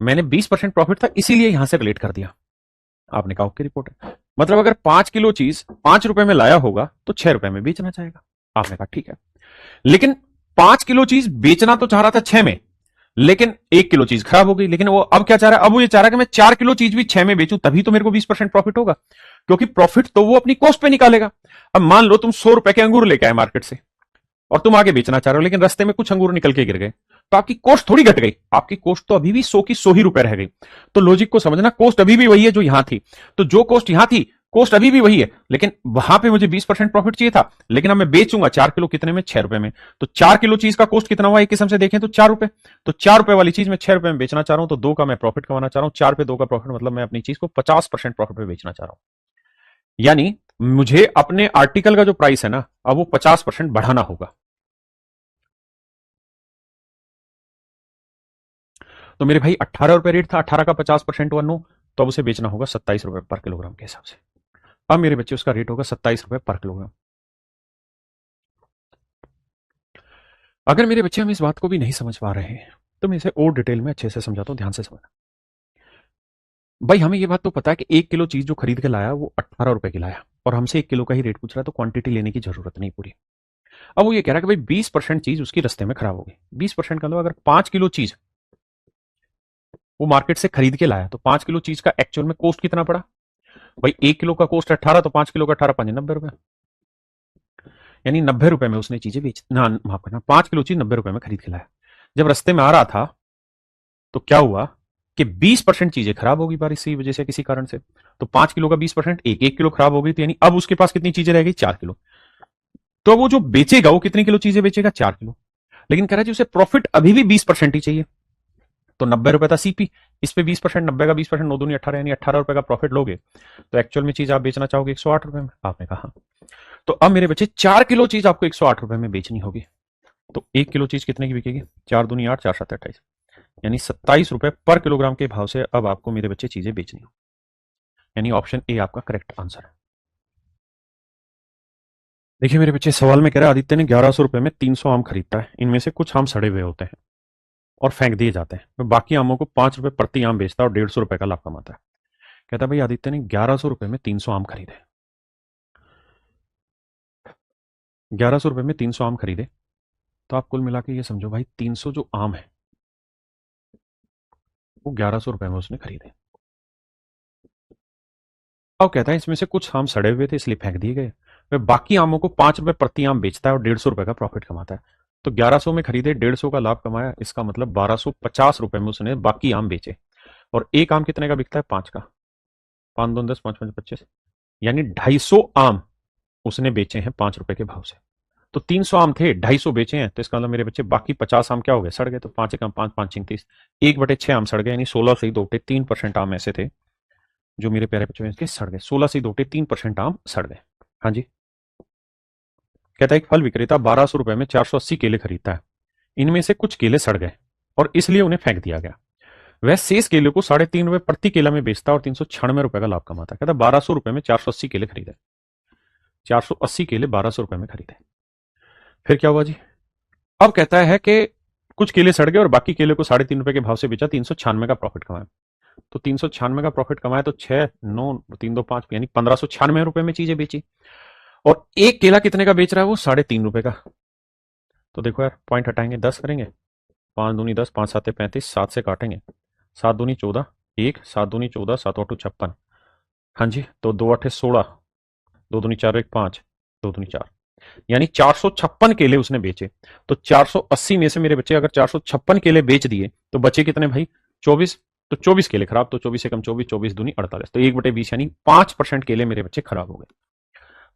मैंने 20% प्रॉफिट था इसीलिए यहां से रिलेट कर दिया। आपने कहा ओके रिपोर्ट है, मतलब अगर 5 किलो चीज 5 रुपए में लाया होगा तो 6 रुपए में बेचना चाहेगा। आपने कहा ठीक है, लेकिन 5 किलो चीज बेचना तो चाह रहा था 6 में, लेकिन 1 किलो चीज खराब हो गई। लेकिन वो अब क्या चाह रहा है? अब वो ये चाह रहा है कि मैं 4 किलो चीज भी 6 में बेचूं तभी तो मेरे को 20% प्रॉफिट होगा, क्योंकि प्रॉफिट तो वो अपनी कॉस्ट पे निकालेगा। अब मान लो तुम 100 रुपए के अंगूर लेके आए मार्केट से और तुम आगे बेचना चाह रहे हो, लेकिन रास्ते में कुछ अंगूर निकल के गिर गए, तो आपकी कॉस्ट थोड़ी घट गई, आपकी कॉस्ट तो अभी भी 100 की 100 ही रुपए रह गई। तो लॉजिक को समझना, कॉस्ट अभी भी वही है जो यहां थी, तो जो कॉस्ट यहां थी कॉस्ट अभी भी वही है, लेकिन वहां पे मुझे 20% प्रॉफिट चाहिए था, लेकिन अब मैं बेचूंगा 4 किलो कितने में? 6 रुपए में। तो 4 किलो चीज का कॉस्ट कितना हुआ एक किस्म से देखें तो 4 रुपए। तो 4 रुपए वाली चीज मैं 6 रुपए में बेचना चाह रहा हूं, तो 2 का मैं प्रॉफिट कमाना चाह रहा हूं। 4 पे 2 का प्रॉफिट मतलब मैं अपनी चीज को 50% प्रॉफिट पे बेचना चाह रहा हूं। यानी मुझे अपने आर्टिकल का जो प्राइस है ना अब वो 50% बढ़ाना होगा। तो मेरे भाई 18 रुपए रेट था, 18 का 50% हुआ 9, तो अब उसे बेचना होगा 27 रुपए पर किलोग्राम के हिसाब से। अब मेरे बच्चे उसका रेट होगा 27 रुपए पर किलोग्राम। अगर मेरे बच्चे हम इस बात को भी नहीं समझ पा रहे हैं तो मैं इसे और डिटेल में अच्छे से समझाता हूं, ध्यान से समझना। भाई हमें ये बात तो पता है कि 1 किलो चीज जो खरीद के लाया वो 18 रुपए की लाया, और हमसे 1 किलो का ही रेट पूछ रहा है, तो क्वांटिटी लेने की जरूरत नहीं पूरी। अब वो ये कह रहा है कि भाई 20% चीज उसकी रस्ते में खराब हो गई। 20% का, अगर 5 किलो चीज वो मार्केट से खरीद के लाया तो 5 किलो चीज का एक्चुअल में कॉस्ट कितना पड़ा? भाई 1 किलो का कॉस्ट 18, तो 5 किलो का 18 5 90 रुपए, यानी 90 रुपए में उसने चीजें बेच ना, माफ करना, 5 किलो चीज 90 रुपए में खरीद के लाया। जब रस्ते में आ रहा था तो क्या हुआ कि 20% चीजें खराब होगी बारिश की वजह से किसी कारण से। तो 5 किलो का 20%, एक किलो खराब हो गई, तो यानी अब उसके पास कितनी चीजें रह गई? 4 किलो। तो वो जो बेचेगा वो कितनी किलो चीजें बेचेगा? 4 किलो। लेकिन कह रहा है जी उसे प्रॉफिट अभी भी 20% ही चाहिए। तो 90 रुपए था सीपी, इस पे 20%, 90 का 20%, 9 दूनी 18, यानी 18 रुपए का प्रॉफिट लोगे। तो एक्चुअल में चीज आप बेचना चाहोगे 108 रुपए में। आपने कहा तो अब मेरे बच्चे 4 किलो चीज आपको 108 रुपए में बेचनी होगी। तो 1 किलो चीज कितने की बिकेगी? 4 दूनी 8, 4 7 28, यानी 27 रुपए पर किलोग्राम के भाव से अब आपको मेरे बच्चे चीजें बेचनी हो। यानी ऑप्शन ए आपका करेक्ट आंसर है। देखिए मेरे बच्चे, सवाल में कह रहा है आदित्य ने 1100 रुपए में 300 आम खरीदता है, इनमें से कुछ आम सड़े हुए होते हैं और फेंक दिए जाते हैं, वह बाकी आमों को 5 रुपए प्रति आम बेचता है और 150 रुपए का लाभ कमाता है। कहता है भाई आदित्य ने 1100 रुपए में 300 आम खरीदे, 1100 रुपए में 300 आम खरीदे, तो आप कुल मिला के ये समझो भाई 300 जो आम है वो 1100 रुपए में उसने खरीदे। अब कहता है इसमें से कुछ आम सड़े हुए थे इसलिए फेंक दिए गए, वह बाकी आमों को 5 रुपए प्रति आम बेचता है और 150 रुपए का प्रॉफिट कमाता है। तो 1100 में खरीदे, 150 का लाभ कमाया, इसका मतलब 1250 रुपए में उसने बाकी आम बेचे। और एक आम कितने का बिकता है? 5 का। 5 दूनी 10, 5 5 25, यानी 250 आम उसने बेचे हैं 5 रुपए के भाव से। तो 300 आम थे, 250 बेचे हैं, तो इसका मतलब मेरे बच्चे बाकी 50 आम क्या हो गए? सड़ गए। तो 5 1 5, 5 6 30, 1/6 आम सड़ गए, यानी 16 से 2/3% आम ऐसे थे जो मेरे प्यारे बच्चों के सड़ गए। 16 से 2/3% आम सड़ गए। हाँ जी। कहता है एक फल विक्रेता 1200 रुपए में 480 केले खरीदता है, इनमें से कुछ केले सड़ गए और इसलिए उन्हें फेंक दिया गया। वह शेष केले को 3.5 रुपए प्रति केला में बेचता और 396 रुपए का लाभ कमाता है। कहता 1200 रुपए में 480 केले खरीदे, 480 केले 1200 रुपए में खरीदे। फिर क्या हुआ जी? अब कहता है कि कुछ केले सड़ गए और बाकी केले को 3.5 रुपए के भाव से बेचा, 396 का प्रॉफिट कमाया। तो 396 का प्रॉफिट कमाया, तो 6 9 3 2 5, यानी 1596 रुपए में चीजें बेची। और एक केला कितने का बेच रहा है वो? 3.5 रुपए का। तो देखो यार, पॉइंट हटाएंगे, 10 करेंगे, 5 दूनी 10, 5 7 35, 7 से काटेंगे, 7 दूनी 14, 1, 7 दूनी 14, 7 8 56। हाँ जी, तो 2 8 16, 2 दूनी 4 1 5, 2 दूनी 4, यानी 456 केले उसने बेचे। तो 480 में से मेरे बच्चे अगर 456 केले बेच दिए तो बचे कितने भाई? 24। तो 24 केले खराब, तो 24 से कम 24, 24 दूनी 48, तो 1/20, यानी 5% केले मेरे बच्चे खराब हो गए।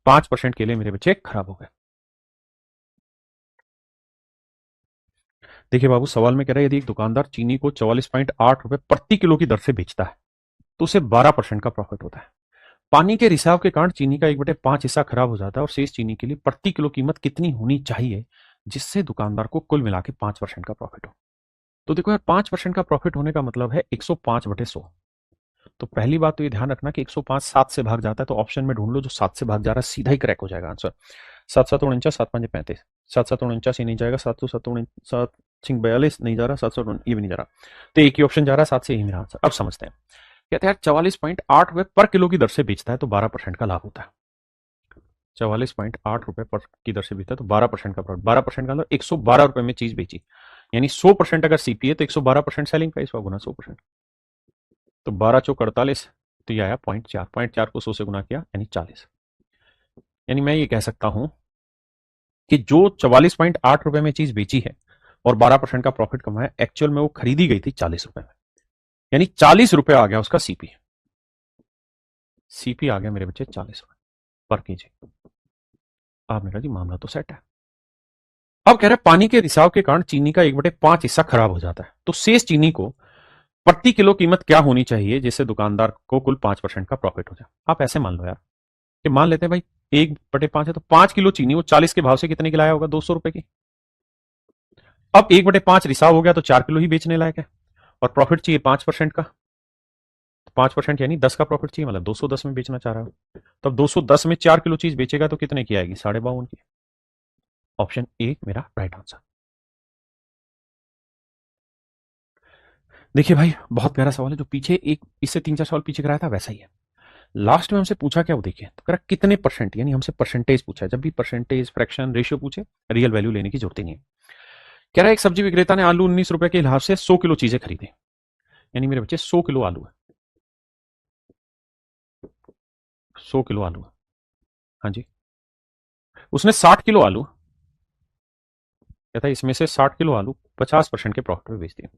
5% केले मेरे बच्चे खराब हो गए। देखिए बाबू, सवाल में कह रहा है यदि एक दुकानदार चीनी को 44.8 रुपए प्रति किलो की दर से बेचता है तो उसे 12% का प्रॉफिट होता है। पानी के रिसाव के कारण चीनी का 1/5 हिस्सा खराब हो जाता है और शेष चीनी के लिए प्रति किलो कीमत कितनी होनी चाहिए जिससे दुकानदार को कुल मिला के 5% का प्रॉफिट हो? तो देखो यार, 5% का प्रॉफिट होने का मतलब है 105/100। तो पहली बात तो ये ध्यान रखना कि 105 7 से भाग जाता है, तो ऑप्शन में ढूंढ लो जो 7 से भाग जा रहा है, सीधा ही क्रैक हो जाएगा आंसर। 7 7 49, 7 5 35, 7 7 49 ये नहीं जाएगा, 7 7 42 नहीं जा रहा, 7 ये भी नहीं जा रहा, तो एक ही ऑप्शन जा रहा है 7 से, यही मेरा आंसर। अब समझते हैं। कहते हैं 44.8 रुपए पर किलो की दर से बेचता है तो 12% का लाभ होता है। 44.8 रुपए पर की दर से बेचता है तो 12% का प्रॉफिट। 12% का मतलब 112 रुपए में चीज बेची, यानी 100% अगर सीपी है तो 112% सेलिंग प्राइस हुआ गुना 100%। तो 12 चौक 48, तो ये आया 0.4, 0.4 को 100 से गुना किया यानी 40। यानी मैं ये कह सकता हूं कि जो 44.8 रुपए में चीज बेची है और 12% का प्रॉफिट कमाया, एक्चुअल में वो खरीदी गई थी 40 रुपए में, यानी 40 रुपए आ गया उसका सीपी। सीपी आ गया मेरे बच्चे 40 रुपए पर केजी। आपने कहा जी मामला तो सेट है। अब कह रहे हैं पानी के रिसाव के कारण चीनी का 1/5 हिस्सा खराब हो जाता है, तो शेष चीनी को प्रति किलो कीमत क्या होनी चाहिए जिससे दुकानदार को कुल 5% का प्रॉफिट हो जाए? आप ऐसे मान लो यार कि मान लेते हैं भाई 1/5 है, तो 5 किलो चीनी वो 40 के भाव से कितने की लाया होगा? 200 रुपए की। अब 1/5 रिसाव हो गया तो 4 किलो ही बेचने लायक है और प्रॉफिट चाहिए 5% का। 5% यानी 10 का प्रॉफिट चाहिए, मतलब 210 में बेचना चाह रहा है। तो अब 210 में 4 किलो चीज बेचेगा तो कितने की आएगी? 52.5 की। ऑप्शन ए मेरा राइट आंसर। देखिए भाई, बहुत प्यारा सवाल है, जो पीछे एक इससे 3-4 सवाल पीछे कराया था वैसा ही है। लास्ट में हमसे पूछा क्या, वो देखिए, तो कह रहा कितने परसेंट, यानी हमसे परसेंटेज पूछा है। जब भी परसेंटेज, फ्रैक्शन, रेशियो पूछे, रियल वैल्यू लेने की जरूरत ही नहीं है। कह रहा है एक सब्जी विक्रेता ने आलू 19 रुपए के हिसाब से 100 किलो चीजें खरीदी, यानी मेरे बच्चे 100 किलो आलू है, 100 किलो आलू है। हाँ जी। उसने 60 किलो आलू, कहता है इसमें से 60 किलो आलू 50% के प्रॉफिट में बेच दिए।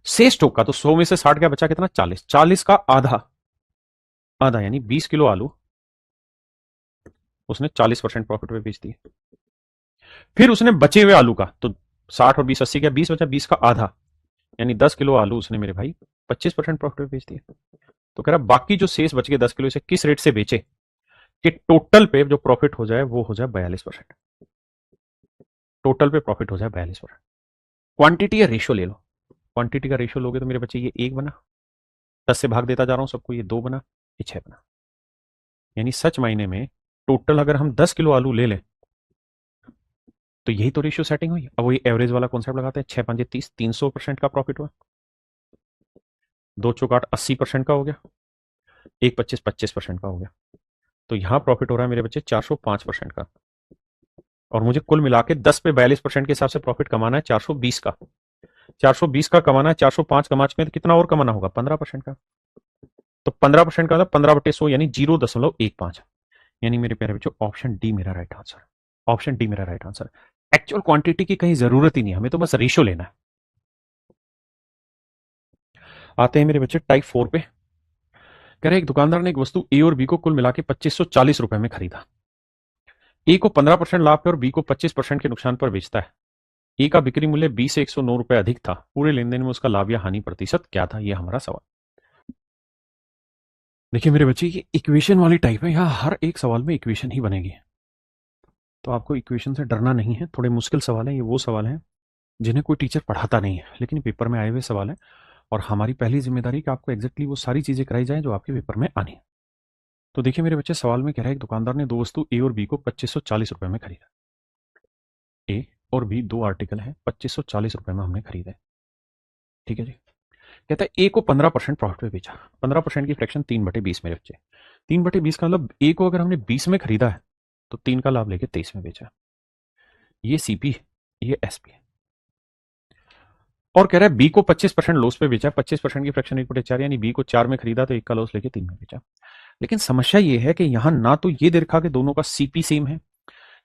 शेष स्टॉक का, तो 100 में से 60 क्या बचा, कितना, 40, 40 का आधा, आधा यानी 20 किलो आलू उसने 40% प्रॉफिट में बेच दिए। फिर उसने बचे हुए आलू का, तो 60 और 20 80 क्या, 20 बचा, 20 का आधा यानी 10 किलो आलू उसने मेरे भाई 25% प्रॉफिट में बेच दिए। तो कह रहा बाकी जो शेष बच गए 10 किलो, इसे किस रेट से बेचे कि टोटल पे जो प्रॉफिट हो जाए वो हो जाए 42%, टोटल पे प्रॉफिट हो जाए 42%। क्वांटिटी या रेशियो ले लो, क्वांटिटी का रेशियो लोगे तो मेरे बच्चे ये 1 बना, 10 से भाग देता जा रहा हूं सबको, ये 2 बना, ये 6 बना। यानी सच मायने में टोटल अगर हम 10 किलो आलू ले लें तो यही तो रेशियो सेटिंग हुई। अब वही एवरेज वाला कॉन्सेप्ट लगाते हैं, 6 5 30, 300% का प्रॉफिट हुआ, 2 चौक 8 80% का हो गया, 1 25 25% का हो गया। तो यहां प्रॉफिट हो रहा है मेरे बच्चे 405% का, और मुझे कुल मिला के 10 पे 42% के हिसाब से प्रॉफिट कमाना है 420 का, 420 का कमाना है, 405 कमाच में तो कितना और कमाना होगा, 15% का। तो 15% का मतलब 15/100 यानी 0.15, यानी मेरे प्यारे बच्चों ऑप्शन डी मेरा राइट आंसर, ऑप्शन डी मेरा राइट आंसर। एक्चुअल क्वांटिटी की कहीं जरूरत ही नहीं, हमें तो बस रेशियो लेना है। आते हैं मेरे बच्चे टाइप 4 पे। कह रहे एक दुकानदार ने एक वस्तु ए और बी को कुल मिला के 2540 रुपए में खरीदा। ए को 15% लाभ पे और बी को 25% के नुकसान पर बेचता है। ए का बिक्री मूल्य बी से 109 रुपए अधिक था, पूरे लेन देन में उसका लाभ या हानि प्रतिशत क्या था, यह हमारा सवाल। देखिए मेरे बच्चे, ये इक्वेशन वाली टाइप है, यहाँ हर एक सवाल में इक्वेशन ही बनेगी, तो आपको इक्वेशन से डरना नहीं है। थोड़े मुश्किल सवाल हैं, ये वो सवाल हैं जिन्हें कोई टीचर पढ़ाता नहीं है, लेकिन पेपर में आए हुए सवाल है, और हमारी पहली जिम्मेदारी कि आपको एग्जैक्टली वो सारी चीजें कराई जाए जो आपके पेपर में आनी है। तो देखिए मेरे बच्चे, सवाल में कह रहा है एक दुकानदार ने दो वस्तु ए और बी को 2540 रुपए में खरीदा। ए और बी दो आर्टिकल है, 2540 रुपए में हमने खरीदा, ठीक है जी। कहता है ए को 15% प्रॉफिट में बेचा, 15% की फ्रैक्शन 3/20 मेरे बच्चे, 3/20 का मतलब ए को अगर हमने 20 में खरीदा है तो 3 का लाभ लेके 23 में बेचा। ये सीपी, ये एसपी। और कह रहा है बी को 25% लॉस पे बेचा, 25% की फ्रैक्शन 1/4 यानी बी को 4 में खरीदा तो 1 का लॉस लेके 3 में बेचा। लेकिन समस्या ये है कि यहां ना तो ये दे रखा कि दोनों का सीपी सेम है,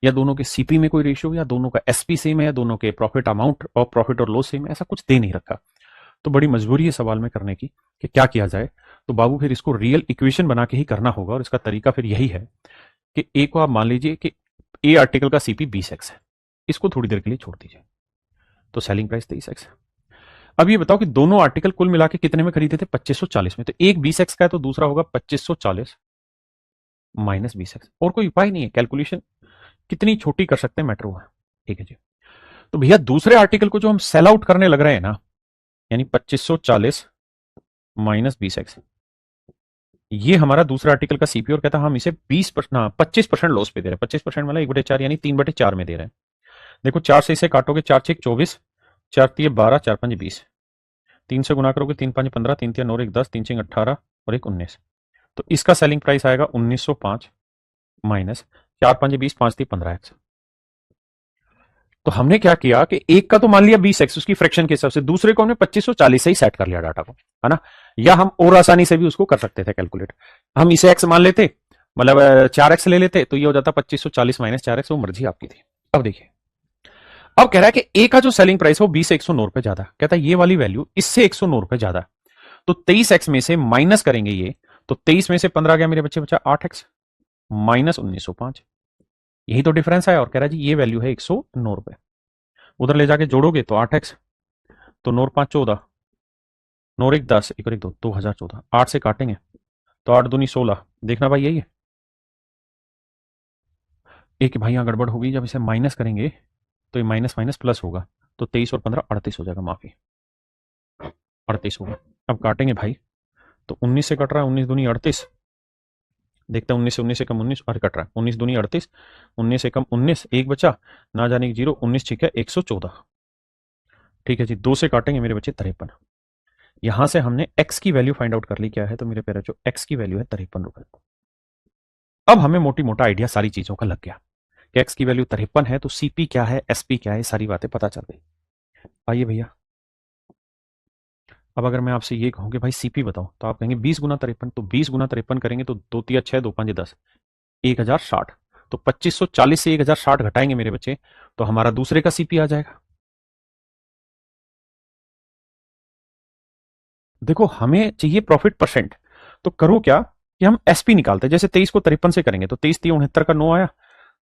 या दोनों के सीपी में कोई रेशियो, या दोनों का एसपी सेम है, या दोनों के प्रॉफिट अमाउंट और प्रॉफिट और लॉस सेम है, ऐसा कुछ दे नहीं रखा। तो बड़ी मजबूरी है सवाल में करने की कि क्या किया जाए। तो बाबू फिर इसको रियल इक्वेशन बना के ही करना होगा, और इसका तरीका फिर यही है कि ए को आप मान लीजिए कि ए आर्टिकल का सीपी 20x है, इसको थोड़ी देर के लिए छोड़ दीजिए, तो सेलिंग प्राइस 23x। अब ये बताओ कि दोनों आर्टिकल कुल मिला के कितने में खरीदे थे, 2540 में, तो एक 20x का है तो दूसरा होगा 2540 माइनस 20x। और कोई उपाय नहीं है, कैलकुलेशन कितनी छोटी कर सकते हैं मैटर हुआ, ठीक है जी। तो भैया दूसरे आर्टिकल को जो हम सेल आउट करने लग रहे हैं ना, यानी 2540 माइनस 20x, ये हमारा दूसरा आर्टिकल का सीपी, और कहता है हम इसे 20% 25% लॉस पे दे रहे हैं, 25% वाला 1/4 यानी 3/4 में दे रहे हैं। देखो 4 से इसे काटोगे, 4 6 24, 4 3 12, 4 5 20, 3 से गुना करोगे 3 5 15, 3 3 9 1 10, 3 6 18 और 1 19। तो इसका सेलिंग प्राइस आएगा 1905 माइनस 4 5 20, 5 3 15x। तो हमने क्या किया कि एक का तो मान लिया 20x उसकी फ्रैक्शन के हिसाब से, दूसरे को हमने 2540 से ही सेट कर लिया डाटा को, है ना। या हम और आसानी से भी उसको कर सकते थे कैलकुलेट, हम इसे x मान लेते, मतलब 4x ले लेते, तो ये हो जाता 2540 माइनस 4x, वो मर्जी आपकी थी। अब देखिए, अब कह रहा है कि ए का जो सेलिंग प्राइस है वो 20 से 109 रुपए ज्यादा, कहता है ये वाली वैल्यू इससे 109 रुपए ज्यादा, तो 23x में से माइनस करेंगे ये, तो 23 में से 15 गया मेरे बच्चे, बचा 8x माइनस 1905, यही तो डिफरेंस है। और कह रहा है जी ये वैल्यू है 109 रुपए, उधर ले जाके जोड़ोगे तो 8x, तो 9 5 14, 9 1 10, 1 1 2, 2014, 8 से काटेंगे तो 8 दूनी 16, देखना भाई यही है। एक भाई यहाँ गड़बड़ होगी, जब इसे माइनस करेंगे तो ये माइनस माइनस प्लस होगा, तो 23 और 15 38 हो जाएगा, माफी 38 होगा। अब काटेंगे भाई, तो 19 से कट रहा है, 19 दूनी 38, देखते हैं 19 से 19 से कम 19, अरे कट रहा है, 19 दूनी 38, 19 से कम 19, एक बचा, ना जाने की जीरो, 19 ठीक है 114, ठीक है जी, 2 से काटेंगे मेरे बच्चे 53। यहां से हमने x की वैल्यू फाइंड आउट कर ली, क्या है तो मेरे प्यारे बच्चों x की वैल्यू है 53 रुपए। अब हमें मोटी मोटा आइडिया सारी चीजों का लग गया कि x की वैल्यू 53 है, तो सीपी क्या है, एसपी क्या है, सारी बातें पता चल गई। आइए भैया, अब अगर मैं आपसे ये कहूं कि भाई सीपी बताओ, तो आप कहेंगे 20 गुना 53, तो 20 गुना 53 करेंगे तो 2 3 6 2 5 10, 1060। तो 2540 से 1060 घटाएंगे मेरे बच्चे, तो हमारा दूसरे का सीपी आ जाएगा। देखो हमें चाहिए प्रॉफिट परसेंट, तो करो क्या कि हम एसपी निकालते हैं। जैसे 23 को 53 से करेंगे तो 23 3 69 का 9 आया,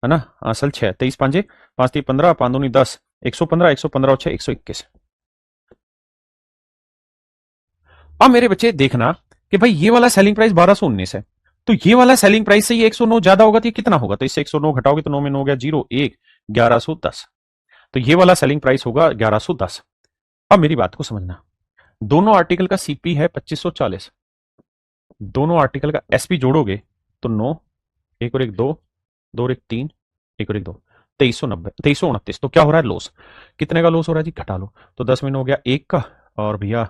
है ना, असल 6, 23 पांजे 5 3 15, 5 दूनी 10, 115, 115 और 6 121। अब मेरे बच्चे देखना कि भाई ये वाला सेलिंग प्राइस 1219 है, तो ये वाला सेलिंग प्राइस से ये 109 ज्यादा होगा तो ये कितना होगा, तो इससे 109 घटाओगे तो 9 में 9 हो गया 0 1, 1110। तो ये वाला सेलिंग प्राइस होगा 1110। अब मेरी बात को समझना, दोनों आर्टिकल का सीपी है 2540, दोनों आर्टिकल का एसपी जोड़ोगे तो 9, एक और एक 2, 2 और एक 3, एक और एक 2, 2390, 2329। तो क्या हो रहा है, लॉस। कितने का लॉस हो रहा है जी, घटा लो। तो 10 में हो गया 1 का, और भैया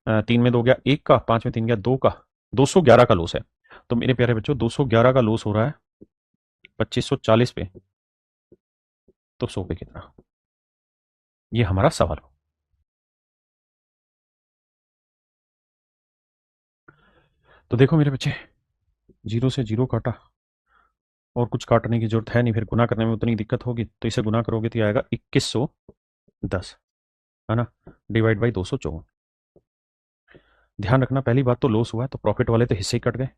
3 में 2 गया 1 का, 5 में 3 गया 2 का, 211 का लॉस है। तो मेरे प्यारे बच्चों 211 का लॉस हो रहा है 2540 पे, तो 100 पे कितना, ये हमारा सवाल हो। तो देखो मेरे बच्चे, जीरो से जीरो काटा, और कुछ काटने की जरूरत है नहीं, फिर गुना करने में उतनी दिक्कत होगी, तो इसे गुना करोगे तो ये आएगा 2110, है ना, डिवाइड बाई 254। ध्यान रखना, पहली बात तो लॉस हुआ है तो प्रॉफिट वाले तो हिस्से ही कट गए,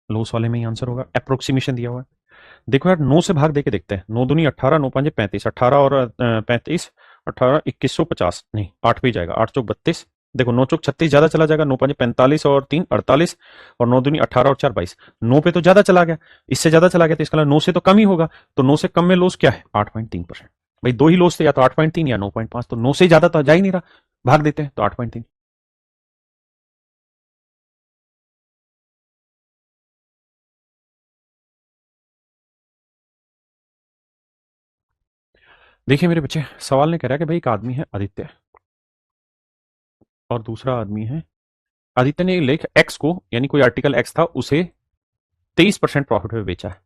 लॉस वाले में ही आंसर होगा, अप्रोक्सीमेशन दिया हुआ है। देखो यार 9 से भाग देके देखते हैं, 9 दूनी 18, 9 पांजे 35, 18 और 35, 18 2150, नहीं 8 पे ही जाएगा, 8 चौक 32, देखो 9 चौक 36 ज्यादा चला जाएगा, 9 पांजे 45 और 3 48, और 9 दूनी 18 और 4 22, 9 पे तो ज्यादा चला गया, इससे ज्यादा चला गया, तो इसका 9 से तो कम ही होगा। तो 9 से कम में लॉस क्या है, 8.3%। भाई दो ही लॉस थे, या तो 8.3 या 9.5, तो 9 से ज्यादा तो जा ही नहीं रहा, भाग देते हैं तो 8.3। देखिए मेरे बच्चे, सवाल ने कह रहा है कि भाई एक आदमी है आदित्य, और दूसरा आदमी है, आदित्य ने लेख एक्स को, यानी कोई आर्टिकल एक्स था, उसे 23% प्रॉफिट में बेचा है।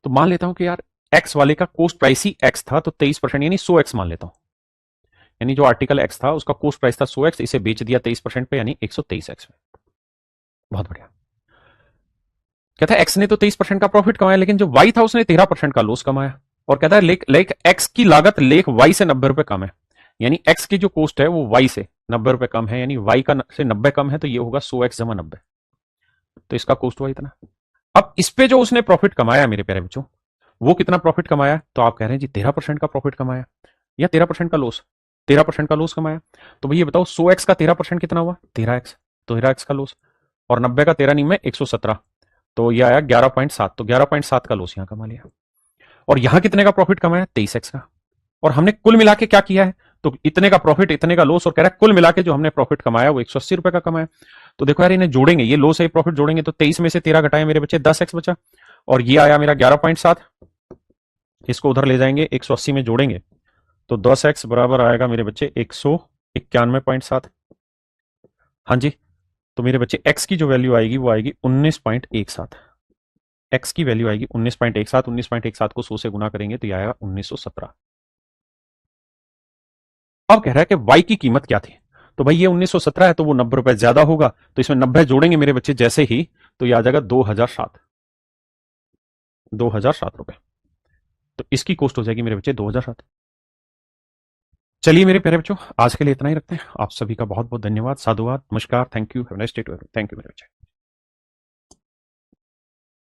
तो मान लेता हूं कि यार एक्स वाले का कोस्ट प्राइस ही एक्स था, तो 23% यानी 100 एक्स मान लेता हूं, यानी जो आर्टिकल एक्स था उसका कोस्ट प्राइस था 100 एक्स, इसे बेच दिया 23% पे, यानी 123 एक्स में। बहुत बढ़िया। कहता है एक्स ने तो 23% का प्रॉफिट कमाया, लेकिन जो वाई था उसने 13% का लॉस कमाया। और कहता है लेख लेख एक्स की लागत लेख वाई से 90 रुपए कम है, यानी एक्स की जो कोस्ट है वो वाई से 90 रुपए कम है, यानी वाई का से 90 कम है, तो ये होगा 100 एक्स जमा 90, तो इसका कोस्ट हुआ इतना। अब इस पे जो उसने प्रॉफिट कमाया मेरे प्यारे बच्चों, वो कितना प्रॉफिट कमाया, तो आप कह रहे हैं जी 13% का प्रॉफिट कमाया, या 13% का लॉस, 13% का लॉस कमाया। तो भैया बताओ 100 एक्स का 13% कितना हुआ, 13 एक्स, तो 13 एक्स का लॉस, और 90 का 13 नहीं में 117, तो ये आया 11.7, तो 11.7 का लॉस यहाँ कमा लिया। और यहां कितने का प्रॉफिट कमाया, 23 एक्स का। और हमने कुल मिला के क्या किया है, तो इतने का प्रॉफिट इतने का लॉस, और कह रहा है कुल मिला के जो हमने प्रॉफिट कमाया वो 180 रुपए का कमाया। तो देखो यार इन्हें जोड़ेंगे, ये लॉस है प्रॉफिट जोड़ेंगे, तो 23 में से 13 घटाए मेरे बच्चे 10 एक्स बचा, और ये आया मेरा 11.7, इसको उधर ले जाएंगे 180 में जोड़ेंगे, तो 10 एक्स बराबर आएगा मेरे बच्चे 191.7। हाँ जी, तो मेरे बच्चे एक्स की जो वैल्यू आएगी वो आएगी 19.17, एक्स की वैल्यू आएगी 19.17, 19.17 को 100 से गुना करेंगे तो ये आएगा 1917। अब कह रहा है कि वाई की कीमत क्या थी, तो भाई ये 1917 है तो वो 90 रुपए ज्यादा होगा, तो इसमें 90 जोड़ेंगे मेरे बच्चे जैसे ही, तो ये आ जाएगा 2007, 2007 रुपए। तो इसकी कॉस्ट हो जाएगी मेरे बच्चे 2007। चलिए मेरे प्यारे बच्चों, आज के लिए इतना ही रखते हैं। आप सभी का बहुत बहुत धन्यवाद, साधुवाद, नमस्कार, thank you, have a nice day to everyone. Thank you मेरे बच्चे।